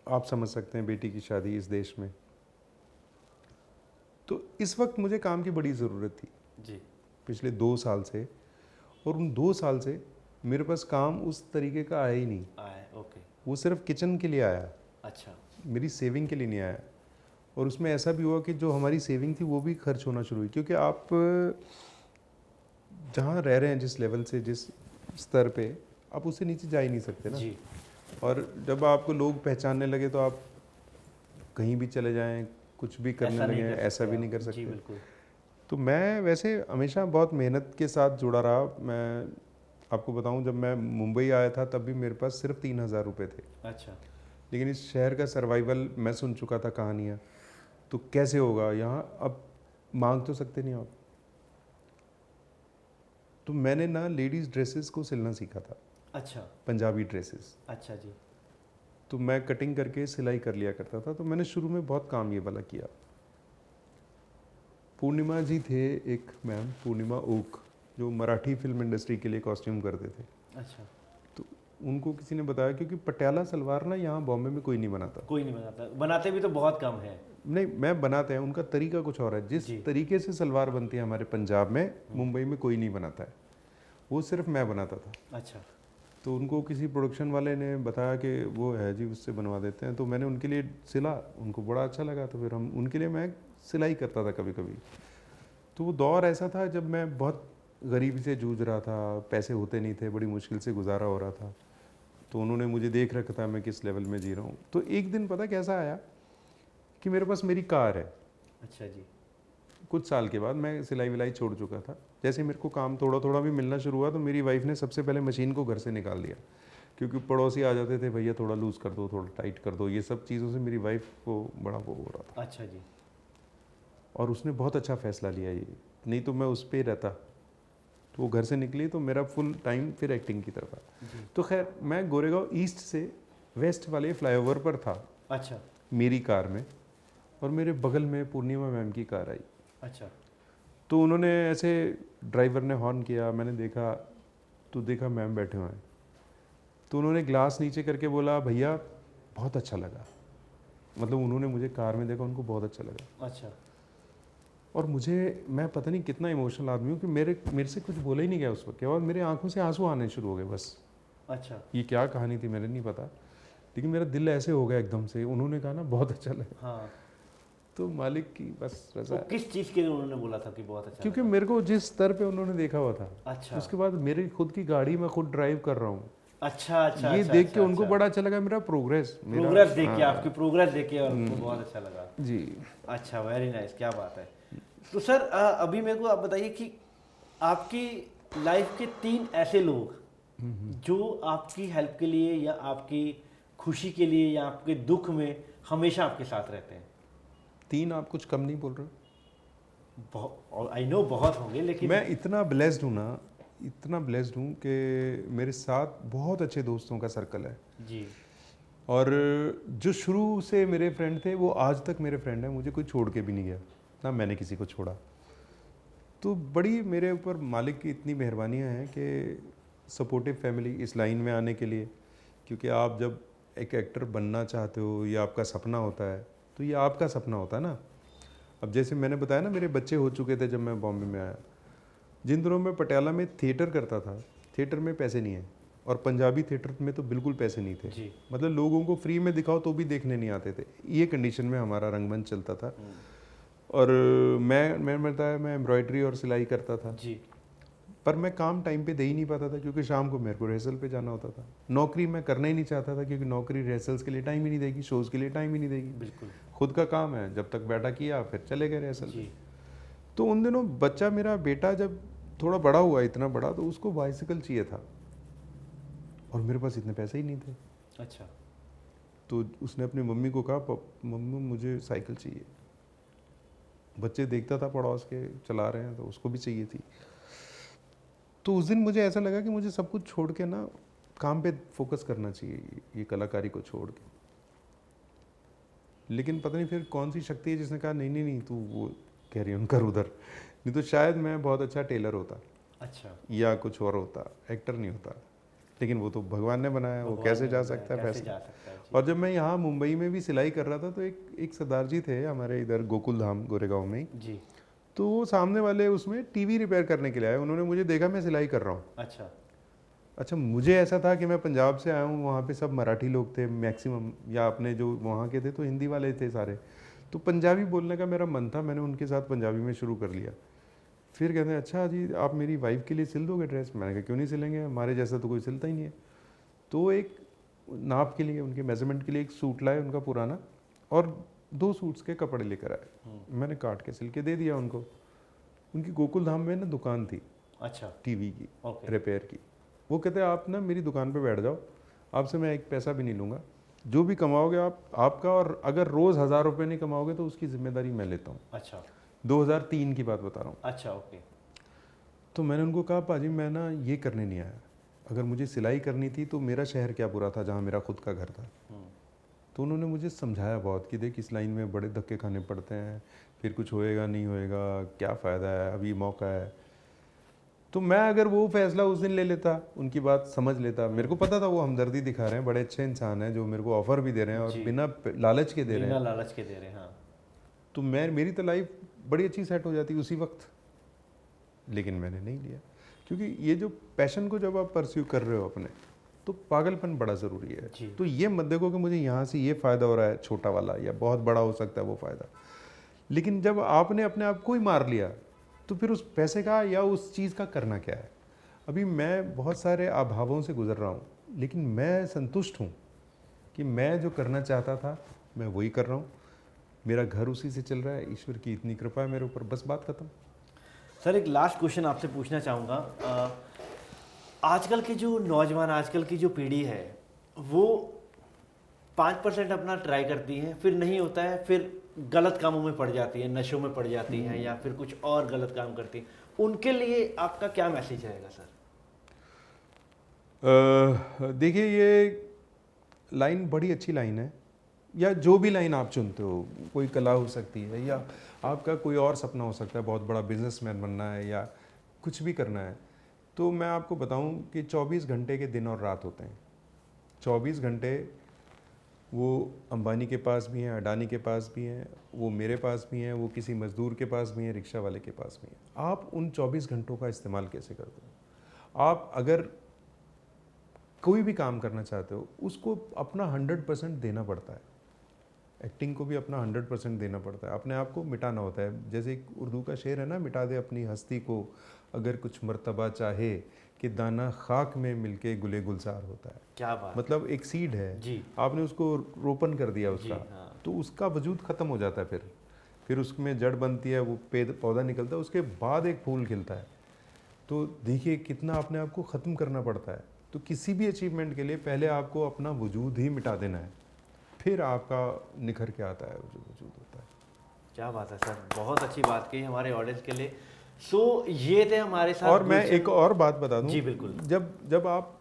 आप समझ सकते हैं बेटी की शादी इस देश में, तो इस वक्त मुझे काम की बड़ी ज़रूरत थी जी पिछले 2 साल से। और उन 2 साल से मेरे पास काम उस तरीके का आया ही नहीं। आए, ओके। वो सिर्फ किचन के लिए आया, अच्छा। मेरी सेविंग के लिए नहीं आया। और उसमें ऐसा भी हुआ कि जो हमारी सेविंग थी वो भी खर्च होना शुरू हुई, क्योंकि आप जहाँ रह रहे हैं, जिस लेवल से, जिस स्तर पे, आप उससे नीचे जा ही नहीं सकते ना। जी और जब आपको लोग पहचानने लगे तो आप कहीं भी चले जाएं, कुछ भी करने ऐसा नहीं लगे, कर ऐसा सकते भी आप। नहीं कर जी सकते। बिल्कुल। तो मैं वैसे हमेशा बहुत मेहनत के साथ जुड़ा रहा। मैं आपको बताऊं, जब मैं मुंबई आया था तब भी मेरे पास सिर्फ 3,000 रुपये थे। अच्छा। लेकिन इस शहर का सर्वाइवल मैं सुन चुका था कहानियाँ, तो कैसे होगा यहाँ, अब मांग तो सकते नहीं आप। तो मैंने ना लेडीज़ ड्रेसेस को सिलना सीखा था, अच्छा पंजाबी ड्रेसेस। अच्छा। जी तो मैं कटिंग करके सिलाई कर लिया करता था। तो मैंने शुरू में बहुत काम ये वाला किया। पूर्णिमा जी थे एक मैम, पूर्णिमा ओक, जो मराठी फिल्म इंडस्ट्री के लिए कॉस्ट्यूम करते थे। अच्छा। तो उनको किसी ने बताया, क्योंकि पटियाला सलवार ना यहाँ बॉम्बे में कोई नहीं बनाता। कोई नहीं बनाता, बनाते भी तो बहुत कम है। नहीं, मैं बनाते हैं, उनका तरीका कुछ और है। जिस जी। तरीके से सलवार बनती है हमारे पंजाब में, मुंबई में कोई नहीं बनाता है, वो सिर्फ मैं बनाता था। अच्छा। तो उनको किसी प्रोडक्शन वाले ने बताया कि वो है जी, उससे बनवा देते हैं। तो मैंने उनके लिए सिला, उनको बड़ा अच्छा लगा। तो फिर हम उनके लिए मैं सिलाई करता था कभी कभी। तो वो दौर ऐसा था जब मैं बहुत गरीबी से जूझ रहा था, पैसे होते नहीं थे, बड़ी मुश्किल से गुजारा हो रहा था। तो उन्होंने मुझे देख रखा था मैं किस लेवल में जी रहा हूँ। तो एक दिन पता कैसा आया कि मेरे पास मेरी कार है। अच्छा जी। कुछ साल के बाद मैं सिलाई विलाई छोड़ चुका था। जैसे मेरे को काम थोड़ा थोड़ा भी मिलना शुरू हुआ, तो मेरी वाइफ ने सबसे पहले मशीन को घर से निकाल दिया, क्योंकि पड़ोसी आ जाते थे, भैया थोड़ा लूज़ कर दो, थोड़ा टाइट कर दो। ये सब चीज़ों से मेरी वाइफ को बड़ा वो हो रहा था। अच्छा जी। और उसने बहुत अच्छा फैसला लिया ये, नहीं तो मैं उस पर रहता। तो वो घर से निकली तो मेरा फुल टाइम फिर एक्टिंग की तरफ था। तो खैर, मैं गोरेगांव ईस्ट से वेस्ट वाले फ्लाईओवर पर था अच्छा मेरी कार में, और मेरे बगल में पूर्णिमा मैम की कार आई। अच्छा। तो उन्होंने ऐसे, ड्राइवर ने हॉर्न किया, मैंने देखा, तो देखा मैम बैठे हुए हैं। तो उन्होंने ग्लास नीचे करके बोला, भैया बहुत अच्छा लगा। मतलब उन्होंने मुझे कार में देखा, उनको बहुत अच्छा लगा। अच्छा। और मुझे, मैं पता नहीं कितना इमोशनल आदमी हूँ कि मेरे से कुछ बोला ही नहीं गया उस वक्त के बाद। मेरे आंखों से आंसू आने शुरू हो गए बस। अच्छा। ये क्या कहानी थी मैंने नहीं पता, लेकिन मेरा दिल ऐसे हो गया एकदम से। उन्होंने कहा ना बहुत अच्छा लगा, हाँ। तो मालिक की बस रजा वो है। किस चीज़ के लिए उन्होंने बोला था कि बहुत अच्छा क्योंकि लगा? मेरे को जिस स्तर पे उन्होंने देखा हुआ था, अच्छा उसके बाद मेरी खुद की गाड़ी मैं खुद ड्राइव कर रहा हूँ, अच्छा अच्छा। ये अच्छा, देख अच्छा, के उनको अच्छा। बड़ा अच्छा लगा। मेरा प्रोग्रेस देख के, आपकी प्रोग्रेस देख के और उनको बहुत अच्छा लगा। जी। अच्छा, वेरी नाइस, क्या बात है। तो सर अभी मेरे को आप बताइए कि आपकी लाइफ के 3 ऐसे लोग जो आपकी हेल्प के लिए या आपकी खुशी के लिए या आपके दुख में हमेशा आपके साथ रहते हैं। 3? आप कुछ कम नहीं बोल रहे हो? आई नो बहुत होंगे, लेकिन मैं इतना ब्लेस्ड हूँ ना, इतना ब्लेस्ड हूँ कि मेरे साथ बहुत अच्छे दोस्तों का सर्कल है। जी। और जो शुरू से मेरे फ्रेंड थे वो आज तक मेरे फ्रेंड हैं। मुझे कोई छोड़ के भी नहीं गया, ना मैंने किसी को छोड़ा। तो बड़ी मेरे ऊपर मालिक की इतनी मेहरबानियाँ हैं कि सपोर्टिव फैमिली इस लाइन में आने के लिए। क्योंकि आप जब एक एक्टर बनना चाहते हो, ये आपका सपना होता है, तो ये आपका सपना होता है ना। अब जैसे मैंने बताया ना, मेरे बच्चे हो चुके थे जब मैं बॉम्बे में आया। जिन दिनों मैं पटियाला में थिएटर करता था, थिएटर में पैसे नहीं है, और पंजाबी थिएटर में तो बिल्कुल पैसे नहीं थे। जी। मतलब लोगों को फ्री में दिखाओ तो भी देखने नहीं आते थे। ये कंडीशन में हमारा रंगमंच चलता था। और मैं बताया, मैं एम्ब्रॉयडरी और सिलाई करता था जी। पर मैं काम टाइम पे दे ही नहीं पाता था, क्योंकि शाम को मेरे को रिहर्सल पे जाना होता था। नौकरी मैं करना ही नहीं चाहता था, क्योंकि नौकरी रिहर्सल्स के लिए टाइम ही नहीं देगी, शोज़ के लिए टाइम ही नहीं देगी। बिल्कुल। खुद का काम है, जब तक बैठा किया फिर चले गए रिहर्सल। जी। तो उन दिनों बच्चा, मेरा बेटा जब थोड़ा बड़ा हुआ, इतना बड़ा, तो उसको बाइसिकल चाहिए था, और मेरे पास इतने पैसे ही नहीं थे। अच्छा। तो उसने अपनी मम्मी को कहा, मम्मी मुझे साइकिल चाहिए। बच्चे देखता था पड़ोस के चला रहे हैं तो उसको भी चाहिए थी। तो उस दिन मुझे ऐसा लगा कि मुझे सब कुछ छोड़ के ना काम पे फोकस करना चाहिए, ये कलाकारी को छोड़ के। लेकिन पता नहीं फिर कौन सी शक्ति है जिसने कहा नहीं नहीं नहीं, तू वो कैरी ऑन कर उधर, नहीं तो शायद मैं बहुत अच्छा टेलर होता। अच्छा। या कुछ और होता, एक्टर नहीं होता। लेकिन वो तो भगवान ने बनाया, वो कैसे जा सकता है कैसे पैसे। जा सकता है जी। और जब मैं यहाँ मुंबई में भी सिलाई कर रहा था तो एक सरदार जी थे हमारे इधर गोकुल धाम गोरेगांव में ही। जी। तो वो सामने वाले उसमें टीवी रिपेयर करने के लिए आए, उन्होंने मुझे देखा मैं सिलाई कर रहा हूँ। अच्छा, मुझे ऐसा था कि मैं पंजाब से आया हूँ, वहाँ पे सब मराठी लोग थे मैक्सिमम, या अपने जो वहाँ के थे तो हिंदी वाले थे सारे। तो पंजाबी बोलने का मेरा मन था, मैंने उनके साथ पंजाबी में शुरू कर लिया। फिर कहते हैं अच्छा जी आप मेरी वाइफ के लिए सिल दोगे ड्रेस? मैंने कहा क्यों नहीं सिलेंगे, हमारे जैसा तो कोई सिलता ही नहीं है। तो एक नाप के लिए, उनके मेजरमेंट के लिए एक सूट लाए उनका पुराना, और 2 सूट्स के कपड़े लेकर आए। मैंने काट के सिल के दे दिया उनको। उनकी गोकुल धाम में ना दुकान थी, अच्छा, टीवी की, ओके। रिपेयर की। वो कहते हैं आप ना मेरी दुकान पे बैठ जाओ, आपसे मैं एक पैसा भी नहीं लूँगा, जो भी कमाओगे आप आपका, और अगर रोज़ 1000 रुपये नहीं कमाओगे तो उसकी जिम्मेदारी मैं लेता हूँ। अच्छा। 2003 की बात बता रहा हूँ। अच्छा, ओके। तो मैंने उनको कहा पाजी मैं ना ये करने नहीं आया, अगर मुझे सिलाई करनी थी तो मेरा शहर क्या बुरा था जहाँ मेरा खुद का घर था। तो उन्होंने मुझे समझाया बहुत कि देख इस लाइन में बड़े धक्के खाने पड़ते हैं, फिर कुछ होएगा नहीं होएगा, क्या फ़ायदा है, अभी मौका है। तो मैं अगर वो फैसला उस दिन ले लेता, उनकी बात समझ लेता, मेरे को पता था वो हमदर्दी दिखा रहे हैं, बड़े अच्छे इंसान हैं जो मेरे को ऑफ़र भी दे रहे हैं और जी। बिना लालच के दे रहे बिना हैं, लालच के दे रहे हैं, हाँ। तो मेरी तो लाइफ बड़ी अच्छी सेट हो जाती उसी वक्त। लेकिन मैंने नहीं लिया, क्योंकि ये जो पैशन को जब आप परस्यू कर रहे हो अपने, तो पागलपन बड़ा ज़रूरी है। जी। तो ये मत देखो कि मुझे यहाँ से ये फ़ायदा हो रहा है छोटा वाला, या बहुत बड़ा हो सकता है वो फ़ायदा। लेकिन जब आपने अपने आप को ही मार लिया तो फिर उस पैसे का या उस चीज़ का करना क्या है। अभी मैं बहुत सारे अभावों से गुजर रहा हूँ, लेकिन मैं संतुष्ट हूँ कि मैं जो करना चाहता था मैं वही कर रहा हूँ, मेरा घर उसी से चल रहा है, ईश्वर की इतनी कृपा है मेरे ऊपर, बस बात खत्म। सर एक लास्ट क्वेश्चन आपसे पूछना चाहूँगा। आजकल के जो नौजवान, आजकल की जो पीढ़ी है, वो 5% अपना ट्राई करती है, फिर नहीं होता है, फिर गलत कामों में पड़ जाती है, नशों में पड़ जाती हैं, या फिर कुछ और गलत काम करती हैं। उनके लिए आपका क्या मैसेज रहेगा सर? देखिए ये लाइन बड़ी अच्छी लाइन है, या जो भी लाइन आप चुनते हो, कोई कला हो सकती है, या आपका कोई और सपना हो सकता है, बहुत बड़ा बिजनेसमैन बनना है या कुछ भी करना है। तो मैं आपको बताऊं कि 24 घंटे के दिन और रात होते हैं। 24 घंटे वो अंबानी के पास भी हैं, अडानी के पास भी हैं, वो मेरे पास भी हैं, वो किसी मज़दूर के पास भी हैं, रिक्शा वाले के पास भी हैं। आप उन 24 घंटों का इस्तेमाल कैसे करते हो? आप अगर कोई भी काम करना चाहते हो उसको अपना 100% देना पड़ता है। एक्टिंग को भी अपना 100% देना पड़ता है, अपने आप को मिटाना होता है। जैसे एक उर्दू का शेर है ना, मिटा दे अपनी हस्ती को अगर कुछ मर्तबा चाहे, कि दाना खाक में मिलके गुले गुलजार होता है। क्या बात। मतलब एक सीड है जी। आपने उसको रोपण कर दिया उसका, हाँ। तो उसका वजूद ख़त्म हो जाता है, फिर उसमें जड़ बनती है, वो पौधा निकलता है, उसके बाद एक फूल खिलता है। तो देखिए कितना अपने आप को ख़त्म करना पड़ता है। तो किसी भी अचीवमेंट के लिए पहले आपको अपना वजूद ही मिटा देना है, फिर आपका निखर के आता है जो वजूद होता है। क्या बात है सर, बहुत अच्छी बात कही हमारे ऑडियंस के लिए। सो ये थे हमारे साथ। और मैं एक और बात बता दूं, जी बिल्कुल। जब आप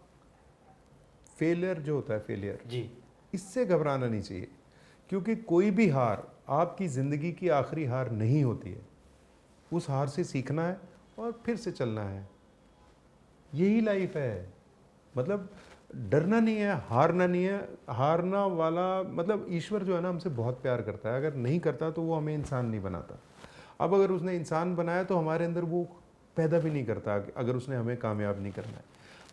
फेलियर जो होता है, फेलियर जी, इससे घबराना नहीं चाहिए, क्योंकि कोई भी हार आपकी ज़िंदगी की आखिरी हार नहीं होती है। उस हार से सीखना है और फिर से चलना है, यही लाइफ है। मतलब डरना नहीं है, हारना नहीं है। हारना वाला मतलब ईश्वर जो है ना हमसे बहुत प्यार करता है, अगर नहीं करता तो वो हमें इंसान नहीं बनाता। अब अगर उसने इंसान बनाया तो हमारे अंदर वो पैदा भी नहीं करता अगर उसने हमें कामयाब नहीं करना है।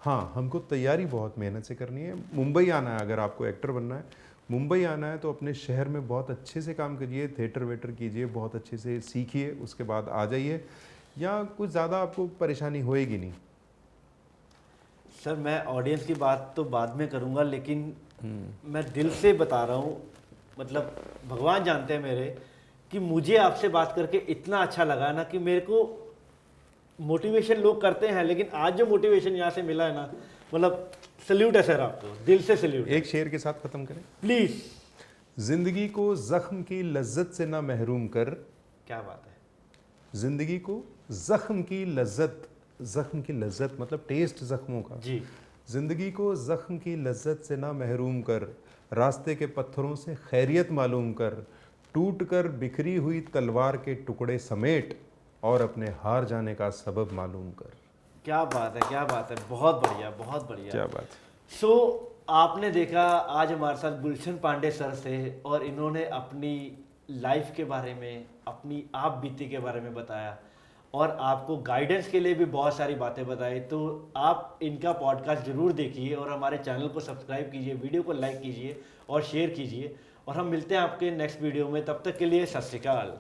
हाँ, हमको तैयारी बहुत मेहनत से करनी है। मुंबई आना है, अगर आपको एक्टर बनना है, मुंबई आना है तो अपने शहर में बहुत अच्छे से काम करिए, थिएटर वेटर कीजिए, बहुत अच्छे से सीखिए, उसके बाद आ जाइए, या कुछ ज़्यादा आपको परेशानी होएगी नहीं। सर मैं ऑडियंस की बात तो बाद में करूंगा, लेकिन मैं दिल से बता रहा हूँ, मतलब भगवान जानते हैं मेरे, कि मुझे आपसे बात करके इतना अच्छा लगा ना, कि मेरे को मोटिवेशन लोग करते हैं, लेकिन आज जो मोटिवेशन यहाँ से मिला है ना, मतलब सल्यूट है सर आपको, दिल से सल्यूट। एक शेर के साथ खत्म करें। प्लीज। जिंदगी को जख्म की लज्जत से ना महरूम कर। क्या बात है। जिंदगी को जख्म की लज्जत मतलब टेस्ट जख्मों का। जी। जिंदगी को जख्म की लज्जत से ना महरूम कर, रास्ते के पत्थरों से खैरियत मालूम कर, टूट कर बिखरी हुई तलवार के टुकड़े समेट और अपने हार जाने का सबब मालूम कर। क्या बात है, क्या बात है, बहुत बढ़िया, बहुत बढ़िया। क्या बात है। सो आपने देखा आज हमारे साथ गुलशन पांडे सर थे और इन्होंने अपनी लाइफ के बारे में, अपनी आप बीती के बारे में बताया और आपको गाइडेंस के लिए भी बहुत सारी बातें बताई। तो आप इनका पॉडकास्ट जरूर देखिए और हमारे चैनल को सब्सक्राइब कीजिए, वीडियो को लाइक कीजिए और शेयर कीजिए और हम मिलते हैं आपके नेक्स्ट वीडियो में। तब तक के लिए सत श्री अकाल।